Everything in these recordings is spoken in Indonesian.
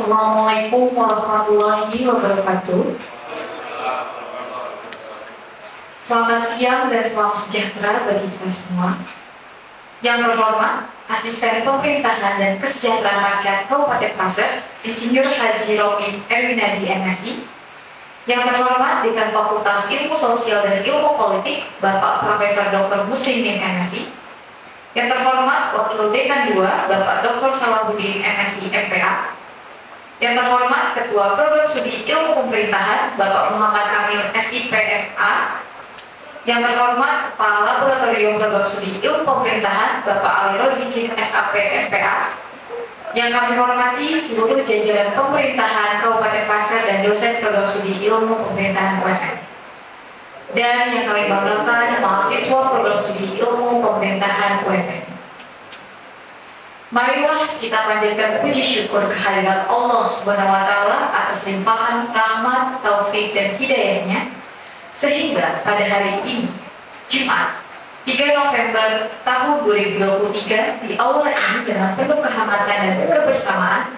Assalamualaikum warahmatullahi wabarakatuh. Selamat siang dan salam sejahtera bagi kita semua. Yang terhormat, Asisten Pemerintahan dan Kesejahteraan Rakyat Kabupaten Pasir, Insinyur Haji Romif Erwinadi MSI. Yang terhormat, Dekan Fakultas Ilmu Sosial dan Ilmu Politik, Bapak Profesor Dr. Muslimin MSI. Yang terhormat, Wakil Dekan 2, Bapak Dr. Salahuddin MSI MPA. Yang terhormat, Ketua Program Studi Ilmu Pemerintahan, Bapak Muhammad Kamil SIPMA. Yang terhormat, Kepala Laboratorium Program Studi Ilmu Pemerintahan, Bapak Ali Rozikin SAP MPA. Yang kami hormati seluruh jajaran pemerintahan Kabupaten Pasir dan dosen Program Studi Ilmu Pemerintahan UMN. Dan yang kami banggakan, mahasiswa Program Studi Ilmu Pemerintahan UMN. Marilah kita panjatkan puji syukur kehadirat Allah SWT atas limpahan rahmat, taufik, dan hidayahnya, sehingga pada hari ini, Jumat, 3 November tahun 2023, di aula ini dengan penuh kehangatan dan kebersamaan,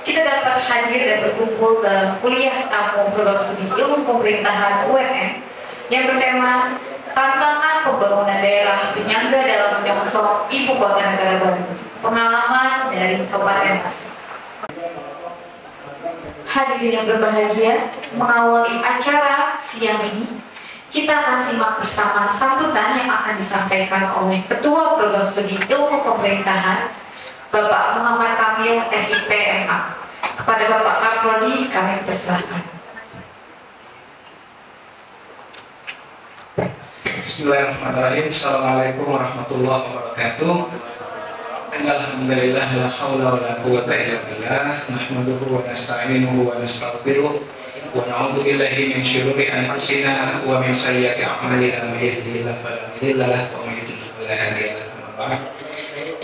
kita dapat hadir dan berkumpul dalam kuliah tamu Program Studi Ilmu Pemerintahan UMN yang bertema Tantangan Pembangunan Daerah Penyangga dalam Menyongsong Ibu Kota Negara Baru, pengalaman dari Kabupaten Pasir. Hadirin yang berbahagia, mengawali acara siang ini, kita akan simak bersama sambutan yang akan disampaikan oleh Ketua Program Studi Ilmu Pemerintahan, Bapak Muhammad Kamil SIPMA. Kepada Bapak Kaprodi, kami persilahkan. Bismillahirrahmanirrahim. Assalamualaikum warahmatullahi wabarakatuh. Alhamdulillah, la haula wala quwwata illa billah, nahmaduhu wa nasta'inuhu wa nastaghfiruh wa na'udzu billahi min syururi anfusina wa min sayyiati a'malina, may yahdihillahu fala mudilla lahu wa may yudlil fala hadiya lahu.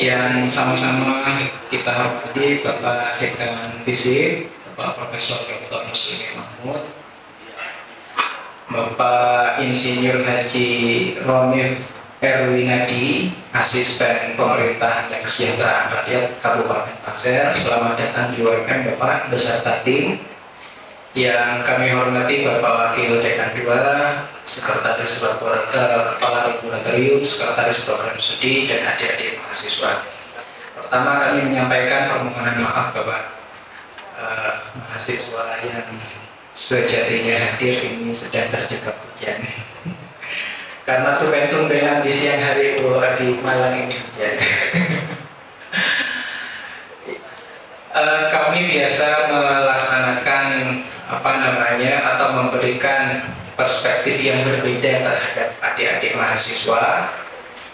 Yang sama-sama kita hormati Bapak Dekan Fisip, Bapak Profesor Dr. Muslimin Mahmud, Bapak Insinyur Haji Romif Erwinadi, Asisten Pemerintahan dan Kesejahteraan Rakyat Kabupaten Pasir. Selamat datang di UMN Bapak beserta tim. Yang kami hormati Bapak Wakil Dekan 2, Sekretaris Kepala Laboratorium, Sekretaris Program Studi, dan adik-adik mahasiswa. Pertama, kami menyampaikan permohonan maaf Bapak mahasiswa yang sejatinya hadir ini sedang terjebak hujan. Karena tumben-tumbenan di siang hari di Malang ini hujan. Kami biasa melaksanakan atau memberikan perspektif yang berbeda terhadap adik-adik mahasiswa.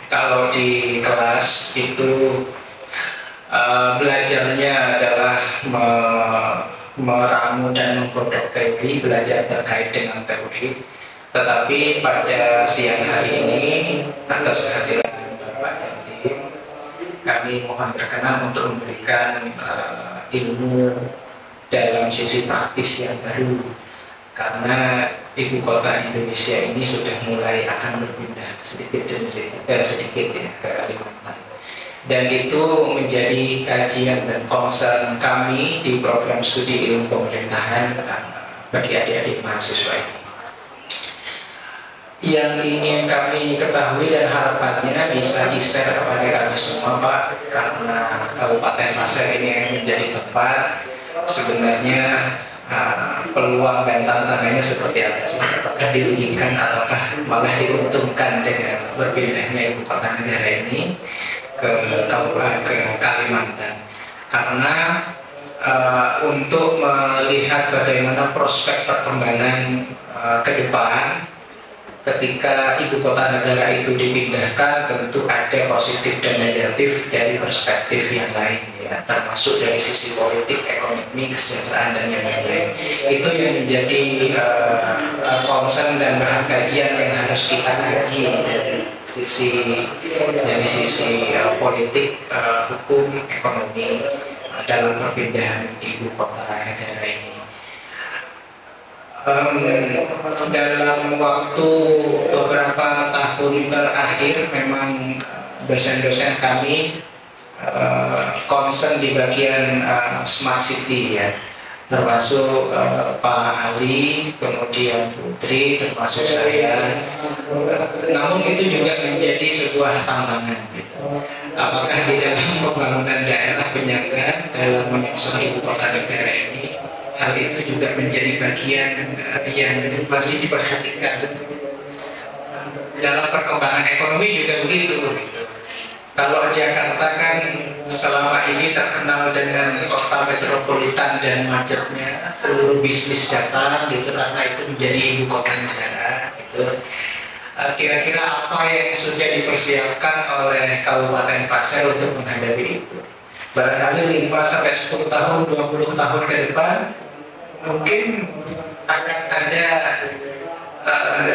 Kalau di kelas itu belajarnya adalah meramu dan menggodok teori, belajar terkait dengan teori. Tetapi pada siang hari ini, atas kehadiran Bapak dan tim, kami mohon berkenan untuk memberikan ilmu dalam sisi praktis yang baru. Karena ibu kota Indonesia ini sudah mulai akan berpindah sedikit ya, ke Kalimantan. Dan itu menjadi kajian dan concern kami di program studi ilmu pemerintahan bagi adik-adik mahasiswa ini. Yang ingin kami ketahui dan harapannya bisa di-share kepada kami semua Pak, karena Kabupaten Pasir ini yang menjadi tempat sebenarnya peluang dan tantangannya seperti apa sih? Apakah dirugikan ataukah malah diuntungkan dengan berpindahnya ibu kota negara ini ke Kalimantan? Karena untuk melihat bagaimana prospek perkembangan ke depan ketika ibu kota negara itu dipindahkan, tentu ada positif dan negatif dari perspektif yang lain ya, termasuk dari sisi politik, ekonomi, kesejahteraan dan yang lain-lain. Itu yang menjadi concern dan bahan kajian yang harus kita kaji dari sisi politik, hukum, ekonomi dalam perpindahan ibu kota negara ini. Dalam waktu beberapa tahun terakhir memang dosen-dosen kami concern di bagian smart city ya, termasuk Pak Ali, kemudian Putri, termasuk saya. Namun itu juga menjadi sebuah tantangan. Apakah di dalam pembangunan daerah penyangga dalam menyusun ibu kota negara ini, hal itu juga menjadi bagian yang masih diperhatikan. Dalam perkembangan ekonomi juga begitu. Kalau Jakarta kan selama ini terkenal dengan kota metropolitan dan macetnya, seluruh bisnis datang gitu karena itu menjadi ibu kota negara. Gitu. Kira-kira apa yang sudah dipersiapkan oleh Kabupaten Pasir untuk menghadapi itu? Barangkali 5-10 tahun, 20 tahun ke depan mungkin akan ada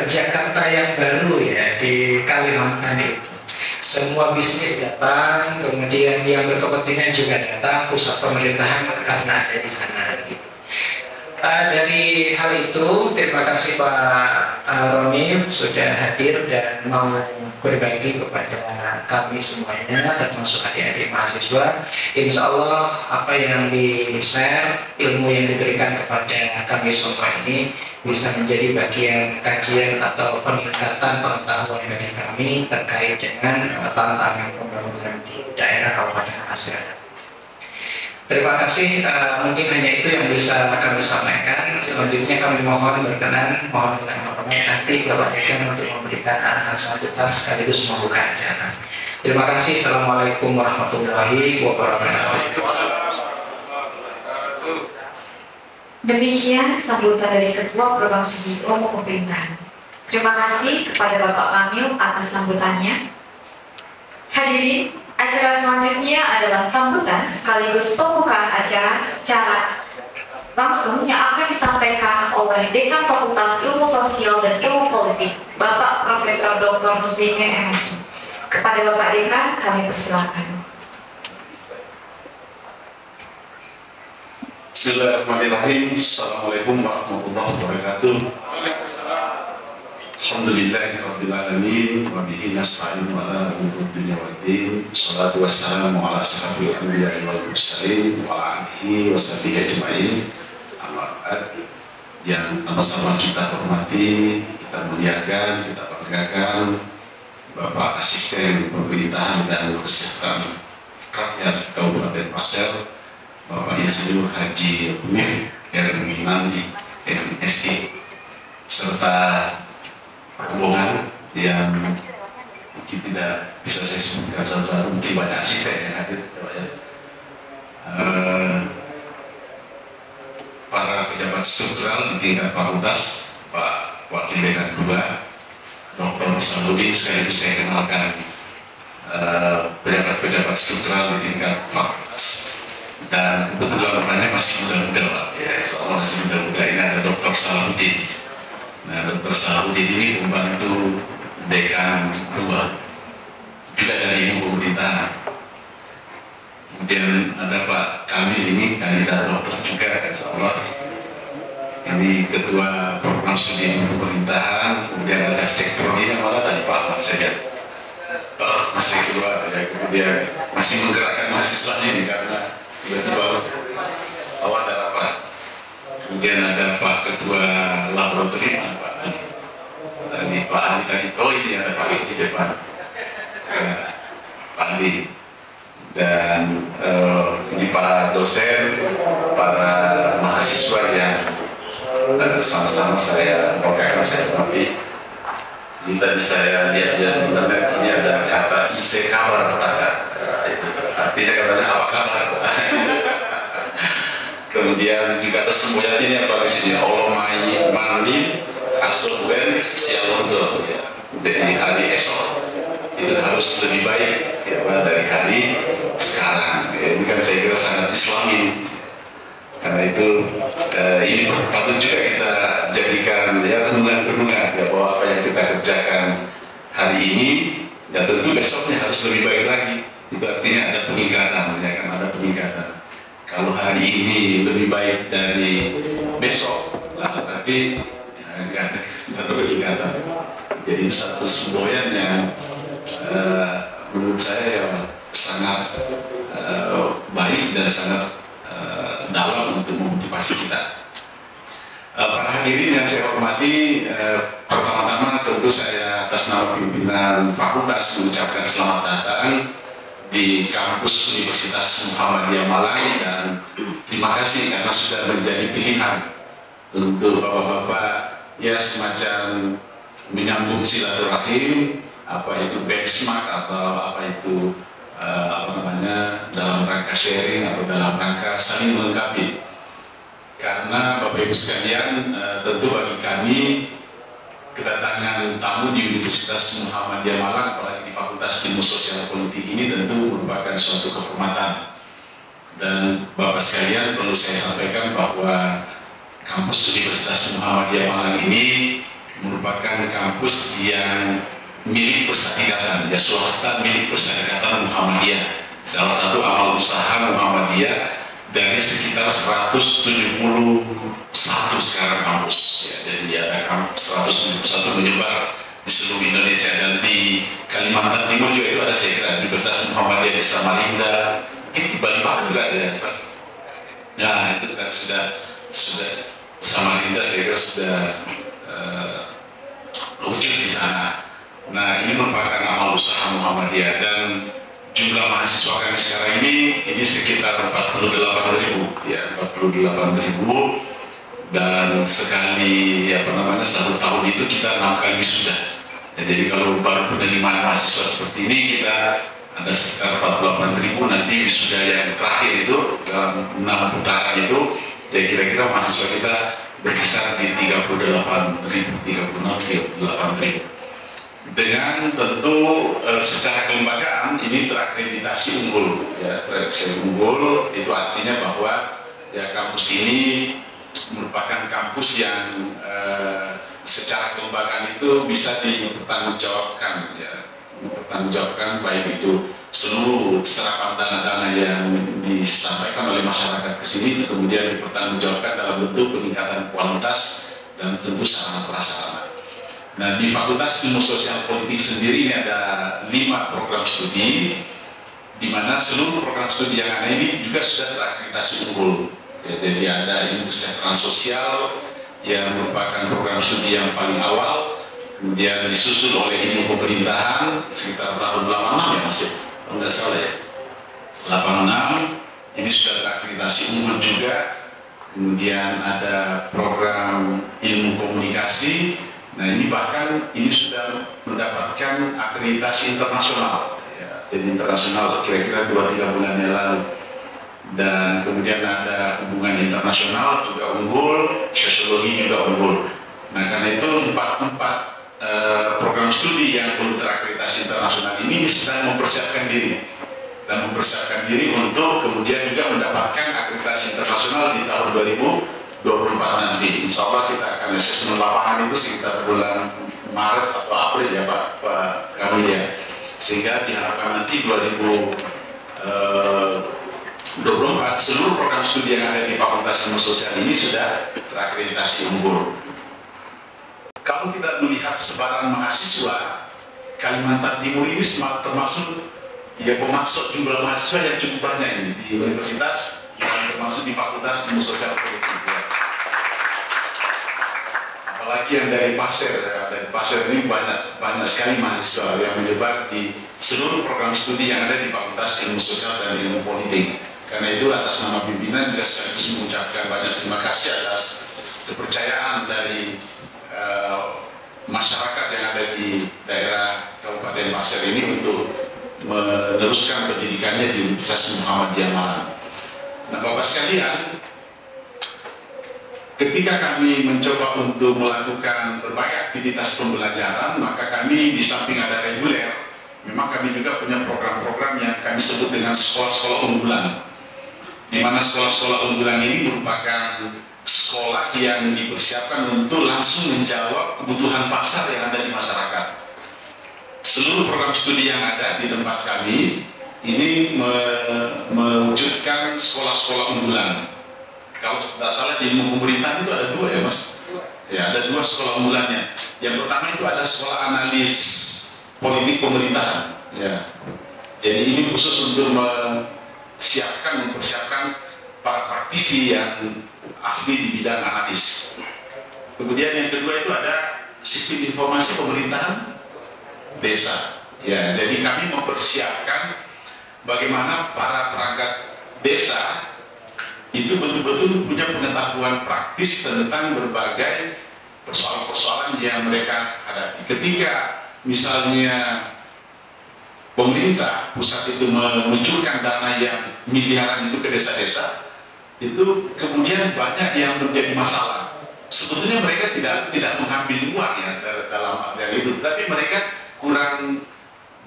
Jakarta yang baru ya di Kalimantan itu. Semua bisnis datang, kemudian yang berkepentingan juga datang, pusat pemerintahan karena ada di sana. Gitu. Dari hal itu, terima kasih Pak Roni sudah hadir dan mau berbagi kepada kami semuanya, termasuk adik-adik mahasiswa. Insya Allah apa yang di-share, ilmu yang diberikan kepada kami semua ini bisa menjadi bagian kajian atau peningkatan pengetahuan bagi kami terkait dengan tantangan pembangunan di daerah Kabupaten Pasir. Terima kasih, mungkin hanya itu yang bisa kami sampaikan. Selanjutnya kami mohon berkenan, mohon dengan hormat nanti Bapak Dekan untuk memberikan arahan selanjutnya sekaligus membuka acara. Terima kasih. Assalamualaikum warahmatullahi wabarakatuh. Demikian sambutan dari Ketua Program Studi Ilmu Pemerintahan. Terima kasih kepada Bapak Kamil atas sambutannya. Hadirin, acara selanjutnya adalah sambutan sekaligus pembukaan acara secara langsung yang akan disampaikan oleh Dekan Fakultas Ilmu Sosial dan Ilmu Politik, Bapak Profesor Dr. Muslimin MSI. Kepada Bapak Dekan, kami persilakan. Bismillahirrahmanirrahim. Assalamualaikum warahmatullahi wabarakatuh. Alhamdulillahirabbil alamin wa bihi nasta'in ala umuri dunya waddin. Shalatu wassalamu ala asyrafil anbiya'i wal mursalin wa ala alihi washabihi ajmain. Amma ba'd. Yang sama-sama kita hormati, kita muliakan, kita banggakan Bapak Asisten Pemerintahan dan Kesejahteraan Rakyat Kabupaten Pasir, Bapak Insinyur Haji Umir Erwin Nandi MSI, serta rombongan yang mungkin tidak bisa saya sebutkan satu-satu, mungkin banyak asisten yang hadir, para pejabat struktural di tingkat fakultas, Pak Wakil Dekan 2, Dr. Saludin, sekaligus saya kenalkan pejabat-pejabat struktural di tingkat fakultas. Dan kebetulan orangnya masih muda-muda Pak, ya, soalnya masih muda-muda. Ini ada Dr. Salahuddin. Nah, Dr. Salahuddin ini membantu Dekan 2 juga dari ilmu pemerintahan. Kemudian ada Pak Kamil, ini kandidat dokter juga, insyaallah. Ini ketua program studi ilmu pemerintahan. Kemudian ada sektor ini yang mana tadi Pak Ahmad saya masih kedua, ya. Kemudian masih menggerakkan mahasiswanya ini karena ketua awal ada rapat. Kemudian ada Pak Ketua Laboratorium, Pak Ali. Tadi Pak Ali tadi, oh ini ada Pak Ali di depan, Pak Ali. Dan ini para dosen, para mahasiswa yang sama-sama saya banggakan, saya hormati. Ini tadi saya lihat di internet, ini ada kata isi kabar petaka. Artinya katanya apa kabar? Kemudian juga kesembuhan ini apa di sini? Olomai mandi asobuen sialondo. Jadi hari esok itu harus lebih baik ya, dari hari sekarang. Ini kan saya kira sangat Islami. Karena itu ini patut juga kita jadikan ya renungan-renungan ya, bahwa apa yang kita kerjakan hari ini ya tentu besoknya harus lebih baik lagi. Itu artinya ada peningkatan, ya kan, ada peningkatan. Kalau hari ini lebih baik dari besok, nah, berarti ya, nggak ada peningkatan. Jadi satu semboyan yang menurut saya yang sangat baik dan sangat mendalam untuk memotivasi kita. Para hadirin yang saya hormati, pertama-tama tentu saya atas nama pimpinan fakultas mengucapkan selamat datang di kampus Universitas Muhammadiyah Malang, dan terima kasih karena sudah menjadi pilihan untuk bapak-bapak ya semacam menyambung silaturahim, apa itu benchmark atau apa itu dalam rangka sharing atau dalam rangka saling melengkapi. Karena Bapak Ibu sekalian, tentu bagi kami kedatangan tamu di Universitas Muhammadiyah Malang, apalagi di Fakultas Ilmu Sosial Politik ini tentu merupakan suatu kehormatan. Dan Bapak sekalian, perlu saya sampaikan bahwa kampus Universitas Muhammadiyah Malang ini merupakan kampus yang milik Persadikatan, ya swasta milik Persadikatan Muhammadiyah. Salah satu amal usaha Muhammadiyah dari sekitar 171 sekarang kampus, ya, jadi ada kampus 171 menyebar di seluruh Indonesia, dan di Kalimantan Timur juga itu ada, saya kira di Universitas Muhammadiyah di Samarinda, mungkin di Balikpapan juga ada ya Pak. Nah itu kan sudah Samarinda saya kira sudah wujud di sana. Nah ini merupakan amal usaha Muhammadiyah, dan jumlah mahasiswa kami sekarang ini sekitar 48.000, ya 48.000, dan sekali satu tahun itu kita 6 kali wisuda. Ya, jadi kalau baru penerimaan mahasiswa seperti ini kita ada sekitar 48.000, nanti wisuda yang terakhir itu dalam 6 putaran itu ya kira-kira mahasiswa kita berkisar di 38.000 dengan tentu secara kelembagaan ini terakreditasi unggul, ya terakreditasi unggul itu artinya bahwa ya kampus ini merupakan kampus yang secara kelembagaan itu bisa dipertanggungjawabkan, ya dipertanggungjawabkan baik itu seluruh serapan dana-dana yang disampaikan oleh masyarakat ke sini kemudian dipertanggungjawabkan dalam bentuk peningkatan kualitas dan tentu sarana prasarana. Nah, di Fakultas Ilmu Sosial Politik sendiri ini ada 5 program studi, di mana seluruh program studi yang ada ini juga sudah terakreditasi unggul. Ya, jadi ada ilmu kesejahteraan sosial yang merupakan program studi yang paling awal, kemudian disusul oleh ilmu pemerintahan sekitar tahun 86 ya masih, kalau nggak salah ya, 86 ini sudah terakreditasi unggul juga. Kemudian ada program ilmu komunikasi. Nah ini bahkan ini sudah mendapatkan akreditasi internasional, ya, jadi internasional kira-kira 2-3 bulan yang lalu. Dan kemudian ada hubungan internasional juga unggul, sosiologi juga unggul. Nah karena itu empat program studi yang belum terakreditasi internasional ini sedang mempersiapkan diri dan mempersiapkan diri untuk kemudian juga mendapatkan akreditasi internasional di tahun 2024 nanti. Insya Allah kita akan asesmen lapangan itu sekitar bulan Maret atau April ya Pak Kamil ya, sehingga diharapkan nanti 2024 seluruh program studi yang ada di Fakultas Ilmu Sosial ini sudah terakreditasi unggul. Kalau kita melihat sebaran mahasiswa, Kalimantan Timur ini termasuk ya pemasok jumlah mahasiswa yang cukup banyak ini di universitas, yang termasuk di Fakultas Ilmu Sosial Politik. Ya. Apalagi yang dari Pasir, ya. Dari Pasir ini banyak sekali mahasiswa yang menyebar di seluruh program studi yang ada di Fakultas Ilmu Sosial dan Ilmu Politik. Karena itu atas nama pimpinan juga sekaligus mengucapkan banyak terima kasih atas kepercayaan dari masyarakat yang ada di daerah Kabupaten Pasir ini untuk meneruskan pendidikannya di Universitas Muhammadiyah Malang. Nah Bapak sekalian, ketika kami mencoba untuk melakukan berbagai aktivitas pembelajaran, maka kami di samping ada reguler, memang kami juga punya program-program yang kami sebut dengan sekolah-sekolah unggulan, di mana sekolah-sekolah unggulan ini merupakan sekolah yang dipersiapkan untuk langsung menjawab kebutuhan pasar yang ada di masyarakat. Seluruh program studi yang ada di tempat kami ini mewujudkan sekolah-sekolah unggulan. Kalau tidak salah di ilmu pemerintahan itu ada 2 ya Mas? Ya ada 2 sekolah unggulannya. Yang pertama itu ada sekolah analis politik pemerintahan. Ya. Jadi ini khusus untuk mempersiapkan para praktisi yang ahli di bidang analis. Kemudian yang kedua itu ada sistem informasi pemerintahan desa. Ya, jadi kami mempersiapkan bagaimana para perangkat desa itu betul-betul punya pengetahuan praktis tentang berbagai persoalan-persoalan yang mereka hadapi. Ketika misalnya pemerintah pusat itu meluncurkan dana yang miliaran itu ke desa-desa, itu kemudian banyak yang menjadi masalah. Sebetulnya mereka tidak mengambil uang ya dalam artian itu, tapi mereka kurang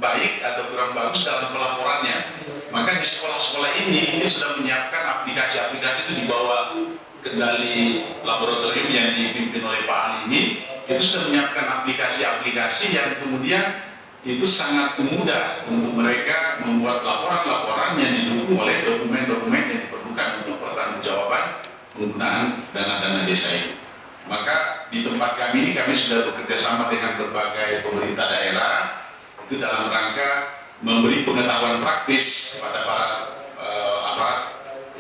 baik atau kurang bagus dalam pelaporannya. Maka di sekolah-sekolah ini sudah menyiapkan aplikasi-aplikasi itu di bawah kendali laboratorium yang dipimpin oleh Pak Ali ini, itu sudah menyiapkan aplikasi-aplikasi yang kemudian itu sangat mudah untuk mereka membuat laporan-laporan yang didukung oleh dokumen-dokumen yang diperlukan untuk pertanggungjawaban penggunaan dana-dana desa ini. Maka di tempat kami ini kami sudah bekerja sama dengan berbagai pemerintah daerah itu dalam rangka memberi pengetahuan praktis kepada para aparat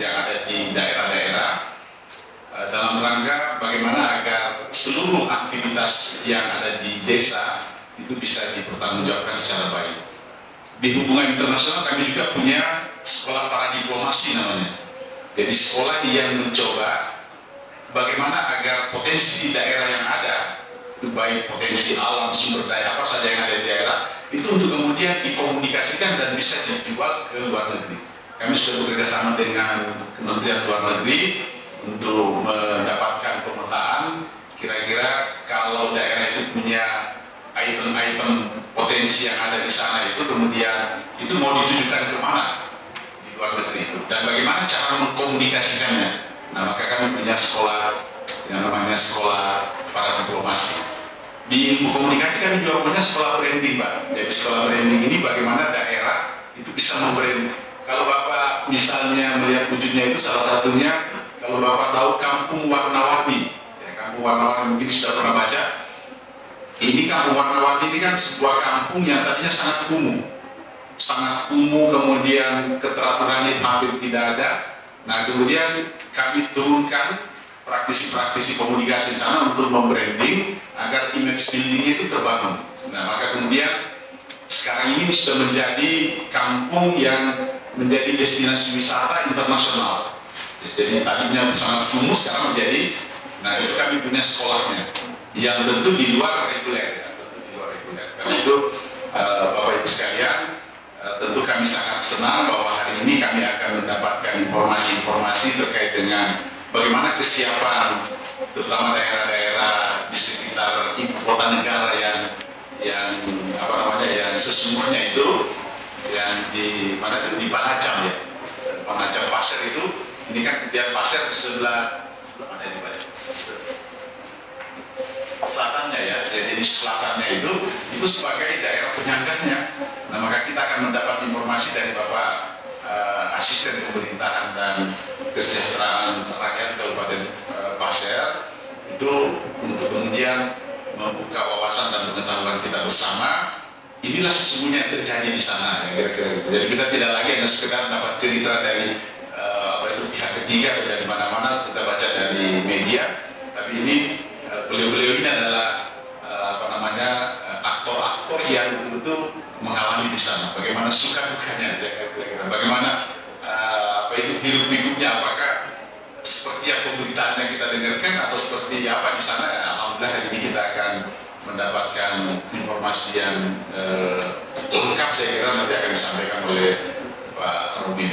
yang ada di daerah-daerah dalam rangka bagaimana agar seluruh aktivitas yang ada di desa itu bisa dipertanggungjawabkan secara baik. Di hubungan internasional kami juga punya sekolah para diplomasi namanya. Jadi sekolah yang mencoba bagaimana agar potensi daerah yang ada, itu baik potensi alam, sumber daya apa saja yang ada di daerah, itu untuk kemudian dikomunikasikan dan bisa dijual ke luar negeri. Kami sudah bekerja sama dengan Kementerian Luar Negeri untuk mendapatkan pemetaan kira-kira kalau daerah itu punya item-item potensi yang ada di sana itu kemudian itu mau ditujukan kemana di luar negeri itu dan bagaimana cara mengkomunikasikannya. Nah, maka kami punya sekolah yang namanya sekolah para diplomasi. Di komunikasi kami juga punya sekolah branding, Pak. Jadi sekolah branding ini bagaimana daerah itu bisa membranding. Kalau Bapak misalnya melihat wujudnya itu salah satunya, kalau Bapak tahu Kampung Warna-Warni, ya, Kampung Warna-Warni mungkin sudah pernah baca. Ini Kampung Warna-Warni ini kan sebuah kampung yang tadinya sangat kumuh, kemudian keteraturannya hampir tidak ada. Nah, kemudian kami turunkan praktisi-praktisi komunikasi sana untuk membranding agar image building itu terbangun. Nah, maka kemudian sekarang ini sudah menjadi kampung yang menjadi destinasi wisata internasional. Jadi tadinya sangat kumuh, sekarang menjadi, nah itu kami punya sekolahnya yang tentu di luar reguler. Karena itu Bapak Ibu sekalian, tentu kami sangat senang bahwa hari ini kami akan mendapatkan informasi-informasi terkait dengan bagaimana kesiapan terutama daerah-daerah di sekitar ibu kota negara yang sesungguhnya itu yang di mana itu di Panajam ya, Panajam Pasir itu, ini kan kemudian Pasir di sebelah mana ini Pak? Selatannya ya, jadi di selatannya itu sebagai daerah penyangganya. Nah, maka kita akan mendapat informasi dari Bapak Asisten Pemerintahan dan Kesejahteraan Rakyat Kabupaten Pasir itu untuk kemudian membuka wawasan dan pengetahuan kita bersama. Inilah sesungguhnya yang terjadi di sana, ya, kira-kira gitu. Jadi kita tidak lagi hanya sekedar dapat cerita dari pihak ketiga atau dari mana-mana kita baca dari media, tapi ini beliau-beliau ini adalah aktor-aktor yang betul mengalami di sana. Bagaimana suka dukanya, bagaimana hirup-pikuknya, apakah seperti yang pemberitaan yang kita dengarkan atau seperti apa di sana. Alhamdulillah hari ini kita akan mendapatkan informasi yang lengkap, saya kira nanti akan disampaikan oleh Pak Robin.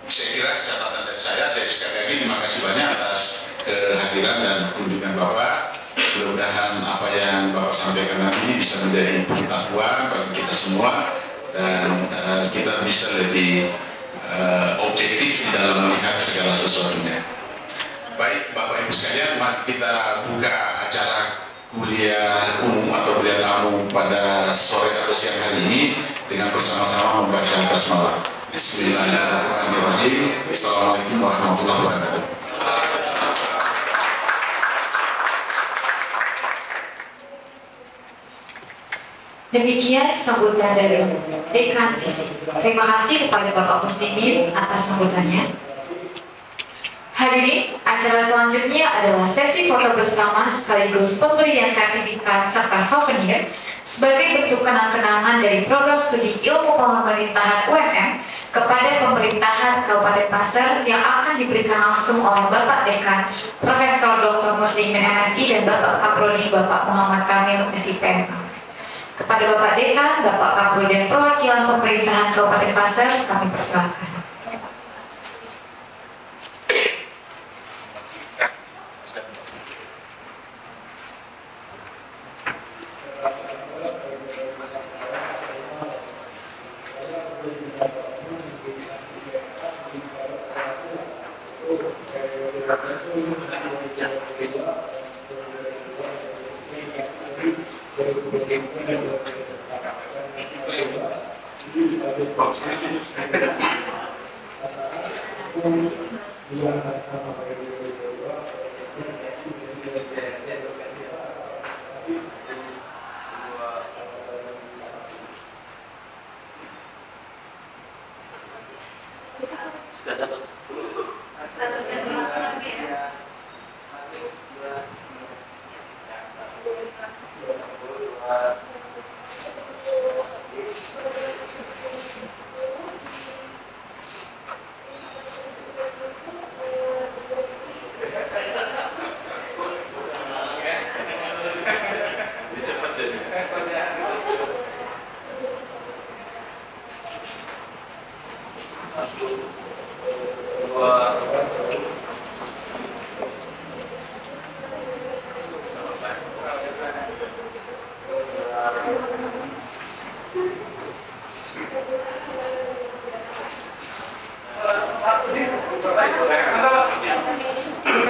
Saya kira catatan dari saya, dari sekali lagi terima kasih banyak atas kehadiran dan kunjungan Bapak. Mudah-mudahan apa yang Bapak sampaikan nanti bisa menjadi pengetahuan bagi kita semua dan kita bisa lebih objektif di dalam melihat segala sesuatunya. Baik Bapak Ibu sekalian, mari kita buka acara kuliah umum atau kuliah tamu pada sore atau siang hari ini dengan bersama-sama membaca basmalah. Bismillahirrahmanirrahim. Assalamualaikum warahmatullahi wabarakatuh. Demikian sambutan dari Dekan Visi. Terima kasih kepada Bapak Muslimin atas sambutannya. adalah sesi foto bersama sekaligus pemberian sertifikat serta souvenir sebagai bentuk kenang-kenangan dari program studi ilmu pemerintahan UMM kepada pemerintahan Kabupaten Pasir yang akan diberikan langsung oleh Bapak Dekan Profesor Dr. Muslimin MSI dan Bapak Kaprodi Bapak Muhammad Kamil SIPM. Kepada Bapak Dekan, Bapak Kapolri dan perwakilan pemerintahan Kabupaten Pasir kami persilakan.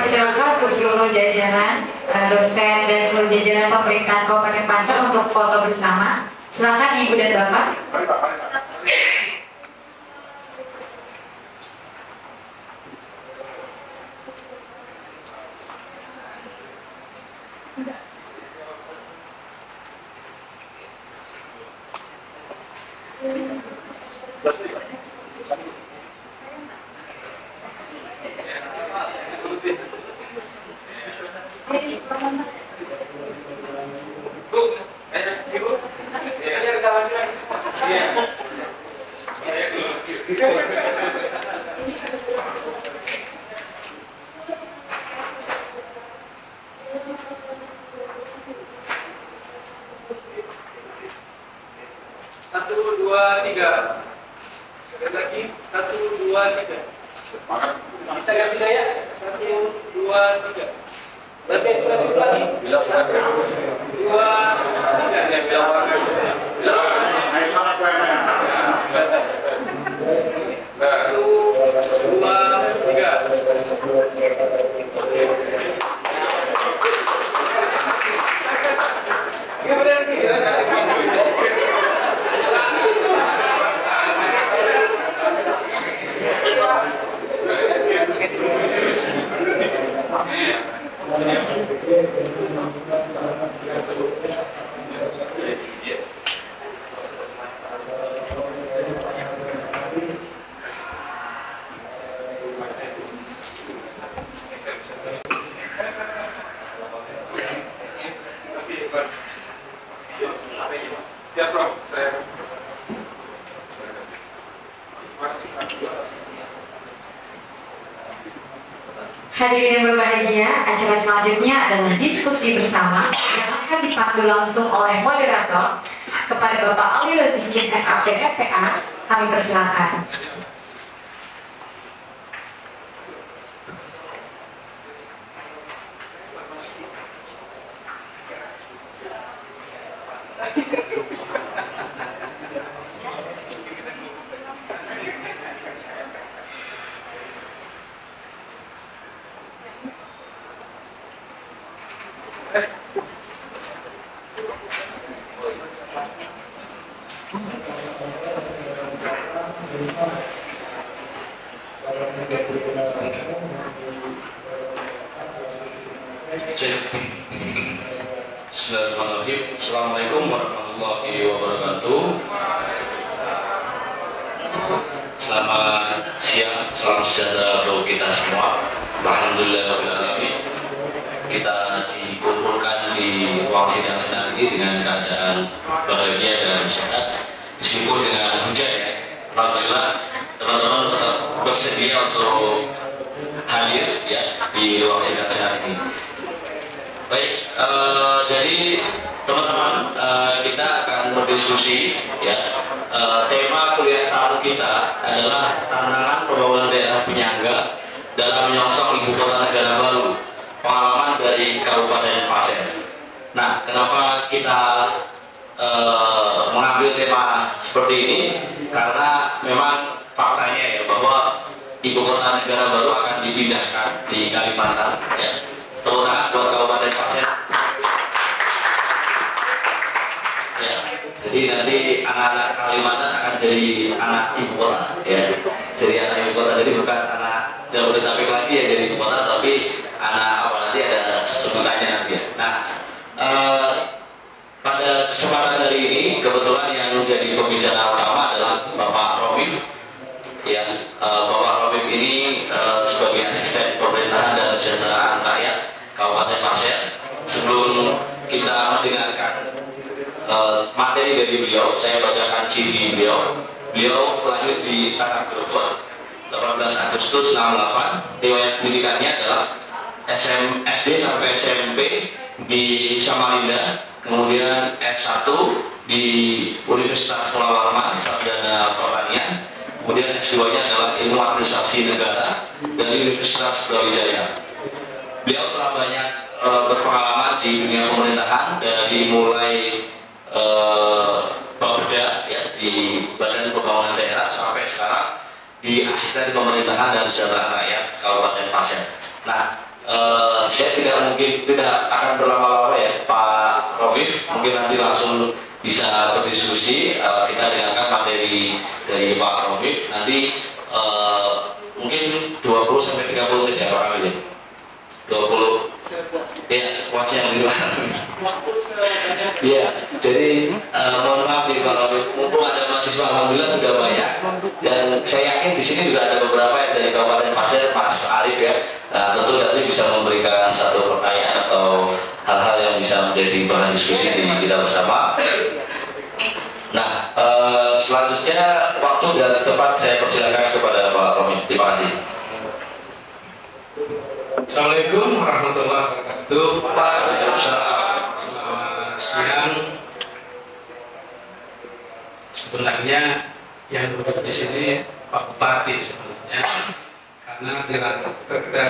Silakan untuk seluruh jajaran, dosen dan seluruh jajaran pemerintahan Kabupaten Pasir untuk foto bersama. Silakan Ibu dan Bapak. Hadirin yang berbahagia, acara selanjutnya adalah diskusi bersama yang akan dipandu langsung oleh moderator. Kepada Bapak Ali Lazikin SAP FPA, kami persilakan. Bismillahirrahmanirrahim. Assalamualaikum warahmatullahi wabarakatuh. Selamat siang, salam sejahtera untuk kita semua. Alhamdulillahirrahmanirrahim. kita dikumpulkan di ruang sidang senang ini dengan keadaan bahagia dan sehat, meskipun dengan hujan ya. Alhamdulillah teman-teman tetap bersedia untuk hadir ya di ruang sidang senang ini. Baik, jadi teman-teman kita akan berdiskusi ya. Tema kuliah tahun kita adalah tantangan pembangunan daerah penyangga dalam menyongsong ibu kota negara baru, pengalaman dari Kabupaten Pasir. Nah, kenapa kita mengambil tema seperti ini? Karena memang faktanya ya bahwa ibu kota negara baru akan dipindahkan di Kalimantan ya. Tepuk tangan buat Kabupaten Pasir. Ya, jadi nanti anak-anak Kalimantan akan jadi anak ibu kota ya. Jadi anak ibu kota, jadi bukan anak Jabodetabek lagi ya jadi ibu kota, tapi anak apa nanti ada sebutannya nanti ya. Nah, pada kesempatan hari ini kebetulan yang menjadi pembicara utama adalah Bapak Romif ya. Bapak Romif ini sebagai asisten pemerintahan dan kesejahteraan rakyat Kabupaten Pasir. Sebelum kita mendengarkan materi dari beliau, saya bacakan CV beliau. Beliau lahir di Tanah Grogol 18 Agustus 68. Riwayat pendidikannya adalah SD sampai SMP di Samarinda, kemudian S1 di Universitas Mula Warman Sarjana Pertanian, kemudian S2-nya adalah Ilmu Administrasi Negara dari Universitas Brawijaya. Beliau telah banyak berpengalaman di dunia pemerintahan, dari mulai Bapeda ya di Badan Pembangunan Daerah sampai sekarang di Asisten Pemerintahan dan Kesejahteraan Rakyat Kabupaten Pasir. Nah, saya tidak akan berlama-lama ya Pak Romif, mungkin nanti langsung bisa berdiskusi. Kita dengarkan materi dari Pak Romif nanti mungkin 20 sampai 30 menit ya Pak Kamil. 20 ya sepuasnya yang di luar. Iya, jadi mohon maaf nih kalau mumpung ada mahasiswa, alhamdulillah sudah banyak, dan saya yakin di sini juga ada beberapa yang dari Kabupaten Pasir, Mas Arif ya. Tentu nanti bisa memberikan satu pertanyaan atau hal-hal yang bisa menjadi bahan diskusi di kita bersama. Nah, selanjutnya waktu dan tempat saya persilakan kepada Pak Romi. Terima kasih. Assalamualaikum warahmatullahi wabarakatuh. Waalaikumsalam. Selamat siang. Sebenarnya yang duduk di sini Pak Bupati sebenarnya, karena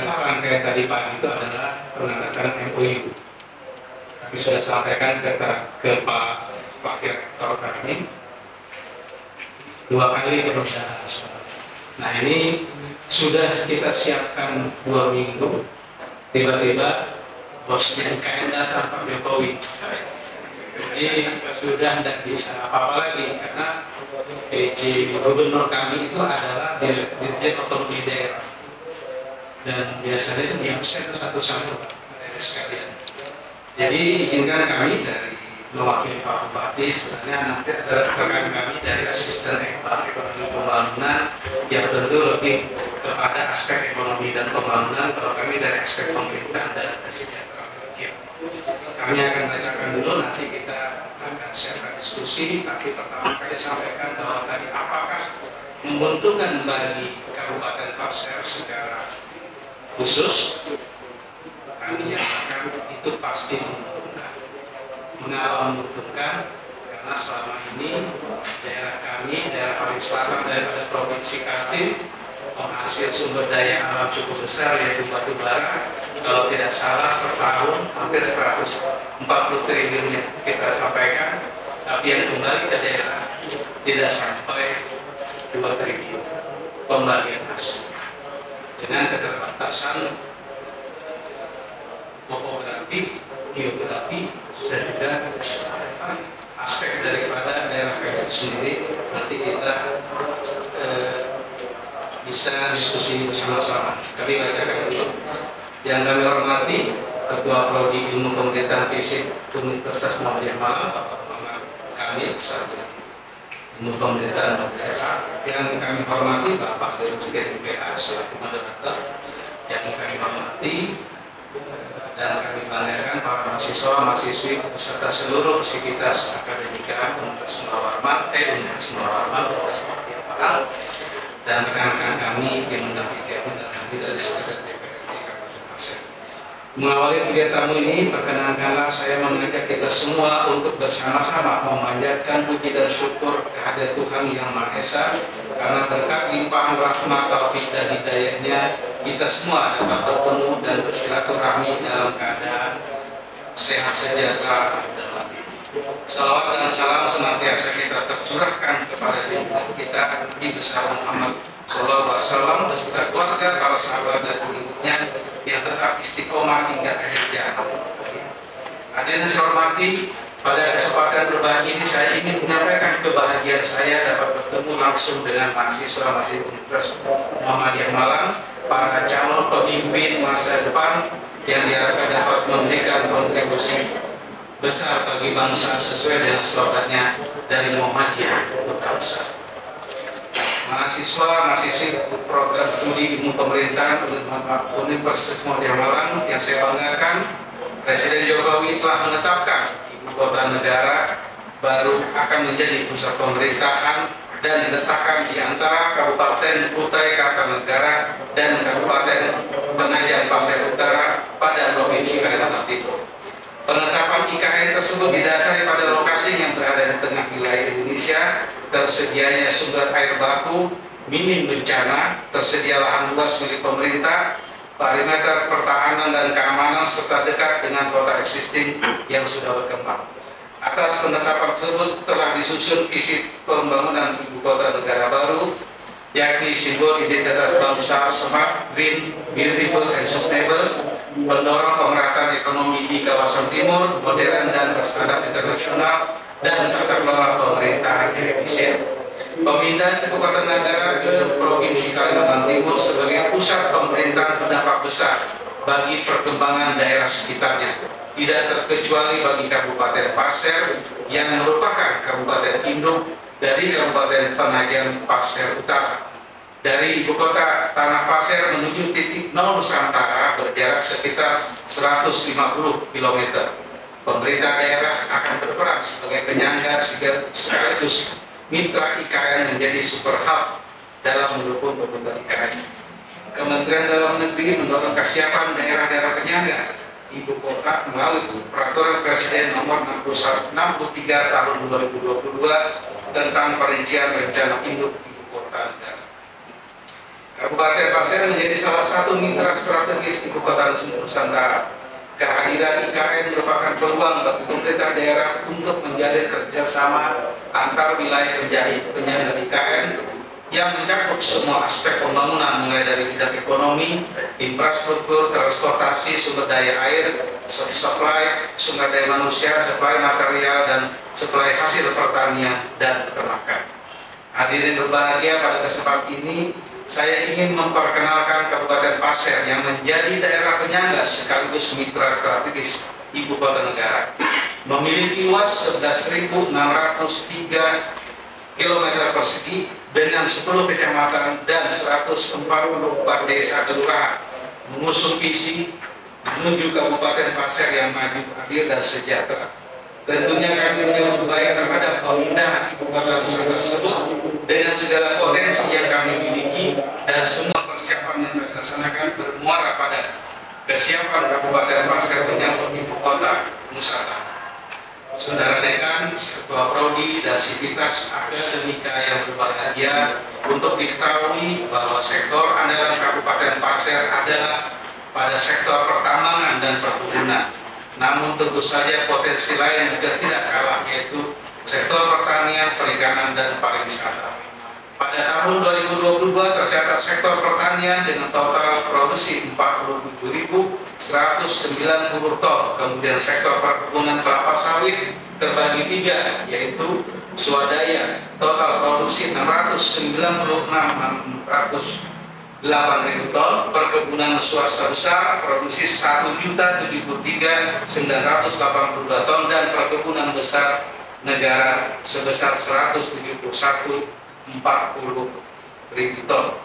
rangkaian tadi pagi itu adalah penandatanganan MOU. Kami sudah sampaikan ke Pak Direktur kami 2 kali berusaha. Nah ini sudah kita siapkan 2 minggu, tiba-tiba bosnya IKN datang Pak Jokowi. Jadi sudah tidak bisa apa-apa lagi, karena PJ gubernur kami itu adalah Dirjen Otonomi Daerah, dan biasanya itu diabsen satu-satu materi sekalian. Jadi izinkan kami dari mewakili Pak Bupati, sebenarnya nanti ada rekan kami dari asisten ekonomi pembangunan yang tentu lebih kepada aspek ekonomi dan pembangunan, kalau kami dari aspek pemerintahan dan kesejahteraan rakyat. Kami akan bacakan dulu, nanti kita akan siapkan diskusi. Tapi pertama kali sampaikan bahwa tadi apakah menguntungkan bagi Kabupaten Pasir secara khusus, kami nyatakan itu pasti menguntungkan. Mengapa menguntungkan? Karena selama ini daerah kami, daerah paling selatan daripada Provinsi Kaltim, menghasil sumber daya alam cukup besar, yaitu batu bara. Kalau tidak salah per tahun hampir 140 triliun yang kita sampaikan, tapi yang kembali ke daerah tidak sampai 2 triliun pembagian hasil. Dengan keterbatasan topografi, geografi, dan juga aspek daripada daerah itu sendiri, nanti kita bisa diskusi bersama-sama. Kami bacakan dulu. Yang kami hormati Ketua Prodi Ilmu Pemerintahan FISIP Universitas Muhammadiyah Malang, Bapak Muhammad Kamil, Sarjana Ilmu Pemerintahan Masyarakat. Yang kami hormati Bapak Dirjen UPA selaku moderator. Yang kami hormati Dan kami banggakan para mahasiswa, mahasiswi, beserta seluruh sivitas akademika Universitas Munawarman, dan rekan-rekan kami yang mendampingi kami dari sekedar DPRD Kabupaten Pasir. Mengawali kegiatan ini, perkenankanlah saya mengajak kita semua untuk bersama-sama memanjatkan puji dan syukur kehadirat Tuhan Yang Maha Esa, karena berkat limpahan rahmat, taufik dan hidayahnya kita semua dapat bertemu dan bersilaturahmi dalam keadaan sehat sejahtera dan mati. Salawat dan salam senantiasa kita tercurahkan kepada junjungan kita Nabi besar Muhammad SAW beserta keluarga, para sahabat dan pengikutnya yang tetap istiqomah hingga akhir zaman. Hadirin yang saya hormati, pada kesempatan berbahagia ini saya ingin menyampaikan kebahagiaan saya dapat bertemu langsung dengan mahasiswa-mahasiswi Universitas Muhammadiyah Malang, para calon pemimpin masa depan yang diharapkan dapat memberikan kontribusi besar bagi bangsa sesuai dengan slogannya dari Muhammadiyah untuk bangsa. Mahasiswa-mahasiswi program studi ilmu pemerintahan Universitas Muhammadiyah Malang yang saya banggakan, Presiden Jokowi telah menetapkan ibu kota negara baru akan menjadi pusat pemerintahan dan diletakkan di antara Kabupaten Kutai Kartanegara dan Kabupaten Penajam Pasir Utara pada Provinsi Kalimantan Timur. Penetapan IKN tersebut didasari pada lokasi yang berada di tengah wilayah Indonesia, tersedianya sumber air baku, minim bencana, tersedia lahan luas milik pemerintah, parameter pertahanan dan keamanan, serta dekat dengan kota existing yang sudah berkembang. Atas penetapan tersebut telah disusun visi pembangunan ibu kota negara baru, yakni simbol identitas bangsa smart, green, beautiful, and sustainable, mendorong pemerataan ekonomi di kawasan timur, modern dan berstandar internasional, dan tata kelola pemerintahan yang efisien. Pemindahan ibu kota negara ke Provinsi Kalimantan Timur sebagai pusat pemerintahan berdampak besar bagi perkembangan daerah sekitarnya, tidak terkecuali bagi Kabupaten Pasir yang merupakan kabupaten induk dari Kabupaten Penajam Pasir Utara. Dari ibu kota Tanah Pasir menuju titik nol Nusantara berjarak sekitar 150 km. Pemerintah daerah akan berperan sebagai penyangga sekaligus mitra IKN menjadi super hub dalam mendukung pembentukan IKN. Kementerian Dalam Negeri mendorong kesiapan daerah-daerah penyangga ibu kota melalui Peraturan Presiden Nomor 63 Tahun 2022 tentang perincian rencana induk ibu kota negara. Kabupaten Pasir menjadi salah satu mitra strategis ibu kota Nusantara. Kehadiran IKN merupakan peluang bagi pemerintah daerah untuk menjalin kerjasama antar wilayah penyangga IKN yang mencakup semua aspek pembangunan, mulai dari bidang ekonomi, infrastruktur, transportasi, sumber daya air, supply sumber daya manusia, supply material, dan supply hasil pertanian dan peternakan. Hadirin berbahagia, pada kesempatan ini saya ingin memperkenalkan Kabupaten Pasir yang menjadi daerah penyangga sekaligus mitra strategis ibu kota negara. Memiliki luas 11.603 km persegi dengan 10 kecamatan dan 144 desa kelurahan, mengusung visi menuju Kabupaten Pasir yang maju, adil, dan sejahtera. Tentunya kami menyambut baik terhadap pemindahan ibu kota Nusantara tersebut dengan segala potensi yang kami miliki, dan semua persiapan yang dilaksanakan bermuara pada kesiapan Kabupaten Pasir menyambut ibu kota Nusantara. Saudara Dekan, Ketua Prodi dan sivitas akademika yang berbahagia, untuk diketahui bahwa sektor andalan Kabupaten Pasir adalah pada sektor pertambangan dan perkebunan. Namun tentu saja potensi lain juga tidak kalah, yaitu sektor pertanian, perikanan, dan pariwisata. Pada tahun 2022 tercatat sektor pertanian dengan total produksi 47.190 ton. Kemudian sektor perkebunan kelapa sawit terbagi 3, yaitu swadaya total produksi 8.000 ton, perkebunan swasta besar produksi 1.073.982 ton, dan perkebunan besar negara sebesar 171.040.000 ton.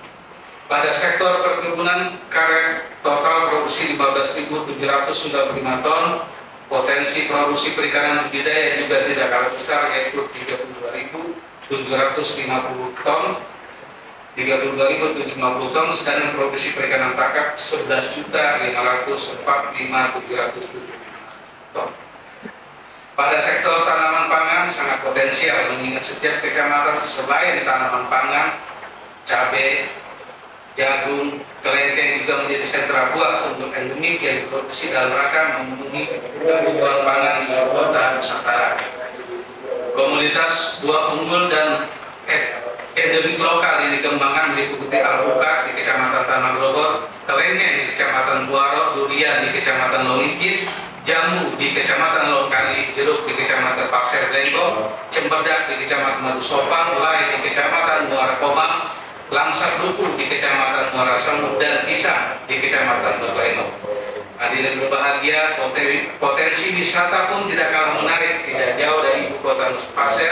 Pada sektor perkebunan karet total produksi 15.795 ton, potensi produksi perikanan budidaya juga tidak kalah besar, yaitu 32.750 ton, 32.750 ton, sedangkan produksi perikanan tangkap 11.545.775 ton. Pada sektor tanaman pangan sangat potensial, mengingat setiap kecamatan selain tanaman pangan, cabai, jagung, kelengkeng juga menjadi sentra buah untuk endemik yang diproduksi dalam rangka memenuhi kebutuhan pangan di kota Nusantara. Komunitas buah unggul dan endemik lokal yang dikembangkan meliputi alpukat di Kecamatan Tanah Grogol, kelengkeng di Kecamatan Buaro, durian di Kecamatan Lolingkis, jamu di Kecamatan Longkali, jeruk di Kecamatan Pasir Lenggong, cempedak di Kecamatan Madu Sopang, lai di Kecamatan Muara Komang, langsat duku di Kecamatan Muara Semut, dan pisang di Kecamatan Bebeno. Hadirin berbahagia, potensi wisata pun tidak kalah menarik. Tidak jauh dari ibu kota Pasir,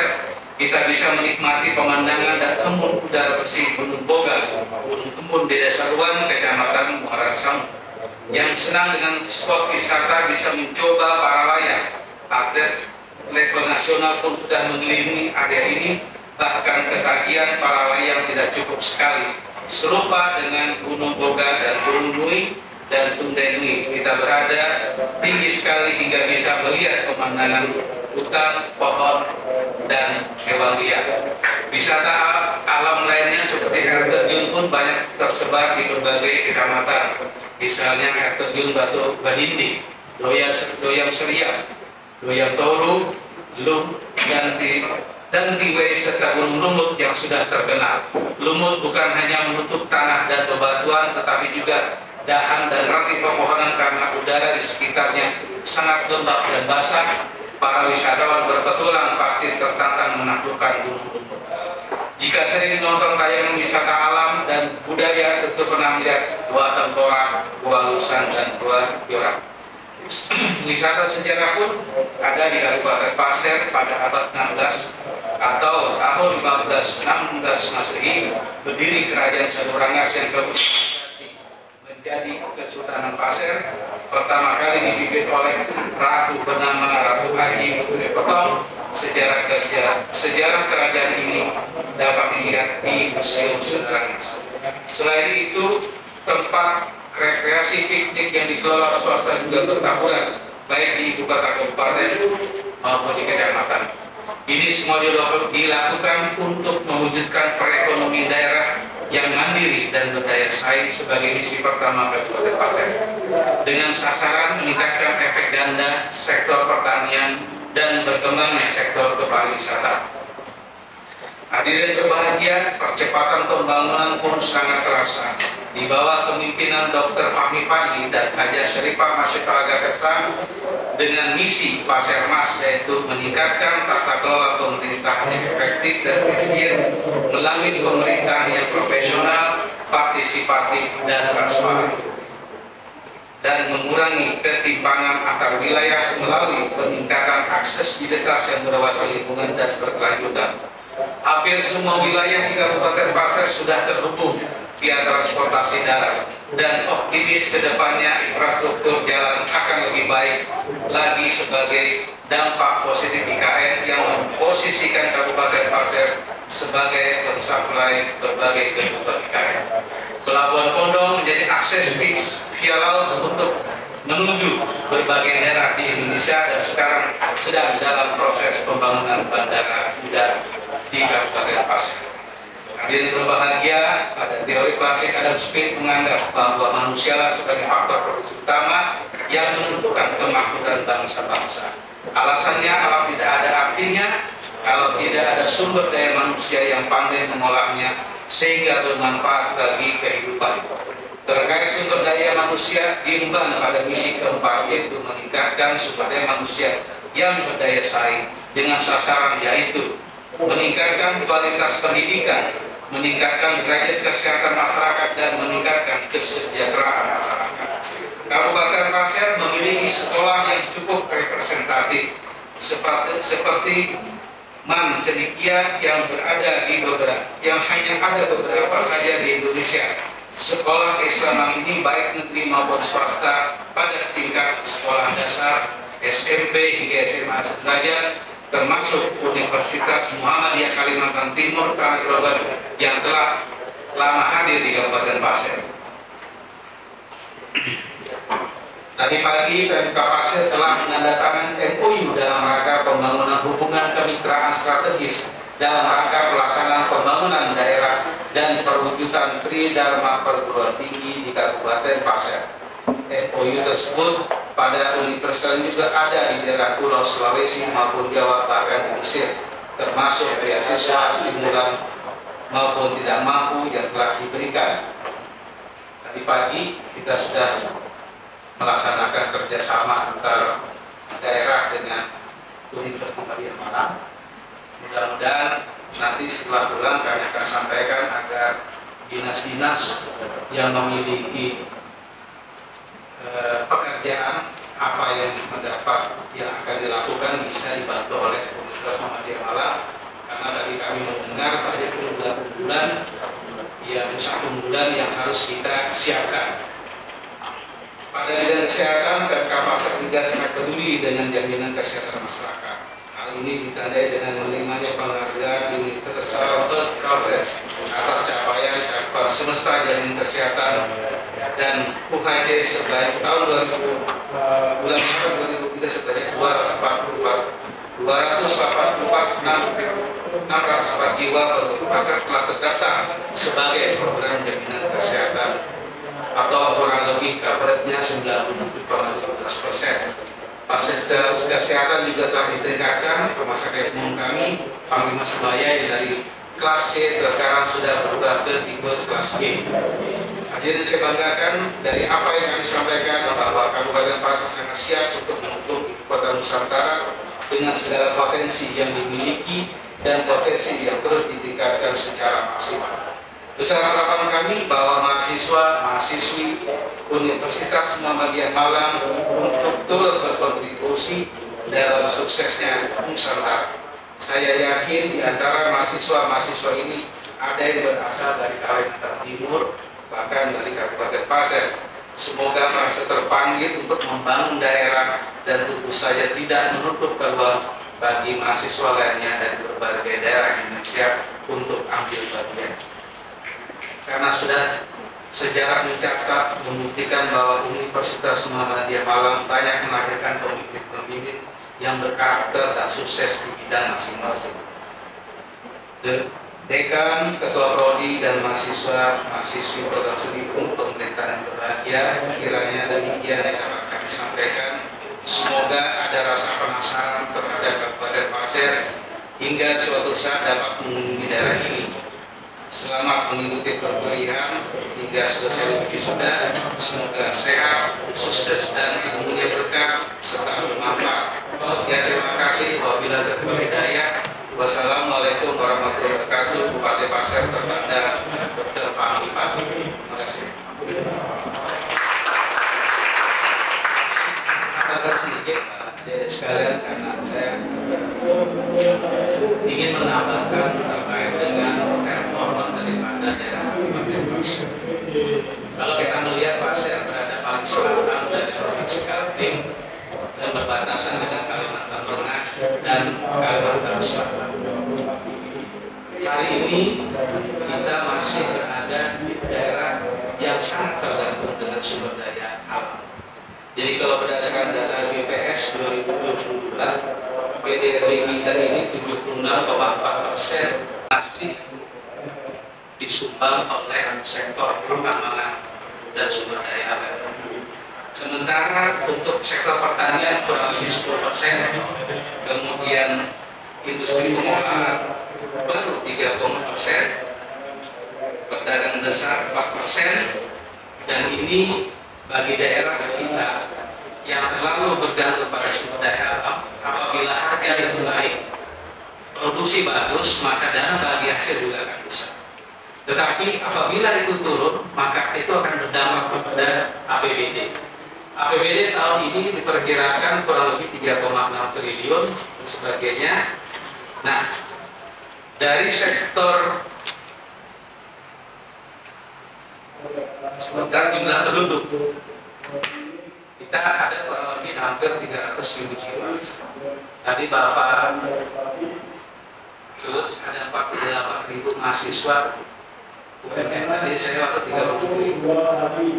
kita bisa menikmati pemandangan dan embun udara bersih Gunung Boga, Gunung Kembun di Desa Ruan, Kecamatan Muara Semut. Yang senang dengan spot wisata bisa mencoba para layang. Atlet level nasional pun sudah mengelilingi area ini. Bahkan ketagihan para layang tidak cukup sekali. Serupa dengan Gunung Boga dan Gunung Nui dan Tundenui, kita berada tinggi sekali hingga bisa melihat pemandangan hutan, pohon, dan hewan liar. Wisata alam lainnya seperti air terjun pun banyak tersebar di berbagai kecamatan. Misalnya air terjun Batu Badindi, Loyang Seriam, Loyang Toru, Lum, dan Tiwei serta Gunung Lumut yang sudah terkenal. Lumut bukan hanya menutup tanah dan bebatuan, tetapi juga dahan dan ranting pepohonan karena udara di sekitarnya sangat lembab dan basah. Para wisatawan berpetualang pasti tertantang menaklukkan Gunung Lumut. Jika sering menonton tayangan wisata alam dan budaya, tentu pernah melihat Gua Tengkorak, Gua Lusan, dan Gua Jorak. Wisata sejarah pun ada di Kabupaten Pasir pada abad 16 atau tahun 1516 Masehi. Berdiri Kerajaan Sadurangas yang menjadi Kesultanan Pasir, pertama kali dipimpin oleh ratu bernama Ratu Haji Putri Petong. Sejarah kerajaan ini dapat dilihat di Museum Sadurangas. Selain itu, tempat rekreasi piknik yang dikelola swasta juga bertaburan, baik di ibu kota kabupaten maupun di kecamatan. Ini semua dilakukan untuk mewujudkan perekonomian daerah yang mandiri dan berdaya saing sebagai misi pertama Kabupaten Pasir, dengan sasaran meningkatkan efek ganda sektor pertanian dan berkembangnya sektor kepariwisata. Hadirin berbahagia, percepatan pembangunan pun sangat terasa. Di bawah kepemimpinan Dr. Fahmi Fadli dan Haja Syarifah Masyita Aga Kesan, dengan misi Pasirmas, yaitu meningkatkan tata kelola pemerintahan yang efektif dan efisien melalui pemerintahan yang profesional, partisipatif, dan transparan, dan mengurangi ketimpangan antar wilayah melalui peningkatan aksesibilitas yang berwawasan lingkungan dan berkelanjutan. Hampir semua wilayah di Kabupaten Pasir sudah terhubung via transportasi darat, dan optimis ke depannya infrastruktur jalan akan lebih baik lagi sebagai dampak positif IKN yang memposisikan Kabupaten Pasir sebagai pensuplai berbagai kebutuhan IKN. Pelabuhan Pondok menjadi akses via laut untuk menuju berbagai daerah di Indonesia, dan sekarang sedang dalam proses pembangunan bandara udara di Kabupaten Pasir. Hadirin berbahagia, pada teori klasik Adam Smith menganggap bahwa manusialah sebagai faktor produksi utama yang menentukan kemakmuran bangsa-bangsa. Alasannya, alam tidak ada artinya kalau tidak ada sumber daya manusia yang pandai mengolahnya sehingga bermanfaat bagi kehidupan. Terkait sumber daya manusia diemban pada misi keempat, yaitu meningkatkan sumber daya manusia yang berdaya saing dengan sasaran yaitu meningkatkan kualitas pendidikan, meningkatkan derajat kesehatan masyarakat, dan meningkatkan kesejahteraan masyarakat. Kabupaten Pasir memiliki sekolah yang cukup representatif seperti Man Cendekia yang hanya ada beberapa saja di Indonesia, sekolah keislaman ini baik negeri maupun swasta pada tingkat sekolah dasar, SMP hingga SMA sederajat, termasuk Universitas Muhammadiyah Kalimantan Timur Tanah Global yang telah lama hadir di Kabupaten Pasir. Tadi pagi Pemkab Pasir telah menandatangani MOU dalam rangka pembangunan hubungan kemitraan strategis dalam rangka pelaksanaan pembangunan daerah dan perwujudan Tridharma perguruan tinggi di Kabupaten Pasir. MOU tersebut pada universitas juga ada di daerah Pulau Sulawesi maupun Jawa, bahkan di Mesir, termasuk beasiswa stimulan maupun tidak mampu yang telah diberikan. Tadi pagi kita sudah melaksanakan kerjasama antar daerah dengan Universitas Muhammadiyah Malang. Mudah-mudahan nanti setelah bulan kami akan sampaikan agar dinas-dinas yang memiliki pekerjaan apa yang mendapat yang akan dilakukan bisa dibantu oleh Universitas Muhammadiyah Malang, karena tadi kami mendengar banyak unggulan-unggulan yang unggulan yang harus kita siapkan. Pada bidang kesehatan, Pemkab Pasir juga sangat peduli dengan jaminan kesehatan masyarakat. Hal ini ditandai dengan menerimanya penghargaan Universal Health Coverage atas capaian cakupan semesta jaringan kesehatan dan UHC sebanyak tahun 2003 sebanyak 284 jiwa penduduk Pasir telah terdaftar sebagai program jaminan kesehatan atau kurang lebih coverage-nya 97,15%. Fasilitas kesehatan juga telah ditingkatkan. Rumah sakit umum kami Panglima Sebaya dari kelas C sekarang sudah berubah ke tipe kelas G. Hadirin saya banggakan dari apa yang kami sampaikan bahwa Kabupaten Pasir sangat siap untuk mendukung Kota Nusantara dengan segala potensi yang dimiliki dan potensi yang terus ditingkatkan secara maksimal. Besar harapan kami bahwa mahasiswa-mahasiswi Universitas Muhammadiyah Malang untuk turut berkontribusi dalam suksesnya Nusantara. Saya yakin di antara mahasiswa-mahasiswa ini ada yang berasal dari Kalimantan Timur, bahkan dari Kabupaten Pasir. Semoga merasa terpanggil untuk membangun daerah dan tentu saja tidak menutup peluang bagi mahasiswa lainnya dari berbagai daerah Indonesia untuk ambil bagian. Karena sudah sejarah mencatat membuktikan bahwa Universitas Muhammadiyah Malang banyak melahirkan pemimpin-pemimpin yang berkarakter dan sukses di bidang masing-masing. Dekan, Ketua Prodi, dan mahasiswa-mahasiswi program studi untuk pemerintahan yang berbahagia, kiranya demikian yang dapat kami sampaikan. Semoga ada rasa penasaran terhadap Kabupaten Pasir hingga suatu saat dapat mengunjungi daerah ini. Selamat mengikuti perkuliahan hingga selesai wisuda. Semoga sehat, sukses, dan ilmunya berkah serta bermanfaat. Sekian, terima kasih. Wabillahi taufiq hidayah. Wassalamualaikum warahmatullahi wabarakatuh. Bupati Pasir tertanda Dr. Fahmi Pati. Terima kasih. Terima kasih jadi sekalian, karena saya ingin menambahkan terkait dengan performa daripada daerah Kabupaten Pasir. Kalau kita melihat Pasir berada paling selatan dari Provinsi Kaltim dan berbatasan dengan Kalimantan Tengah dan Kalimantan Selatan. Hari ini kita masih berada di daerah yang sangat tergantung dengan sumber daya alam. Jadi kalau berdasarkan data BPS 2022, PDRB kita ini 76,4% masih disumbang oleh sektor pertambangan dan sumber daya alam. Sementara untuk sektor pertanian kurang lebih 10%, kemudian industri pengolahan baru 3,%, perdagangan besar 4%, dan ini bagi daerah kita yang terlalu bergantung pada sumber daya alam. Apabila harga itu naik, produksi bagus, maka dana bagi hasil juga akan bisa. Tetapi apabila itu turun, maka itu akan berdampak kepada APBD. APBD tahun ini diperkirakan kurang lebih 3,6 triliun dan sebagainya. Nah, dari sektor Sementara jumlah penduduk kita ada kurang lebih hampir 300.000 jiwa. Tadi Bapak terus ada 48.000 mahasiswa UMN, tadi saya waktu 30.000.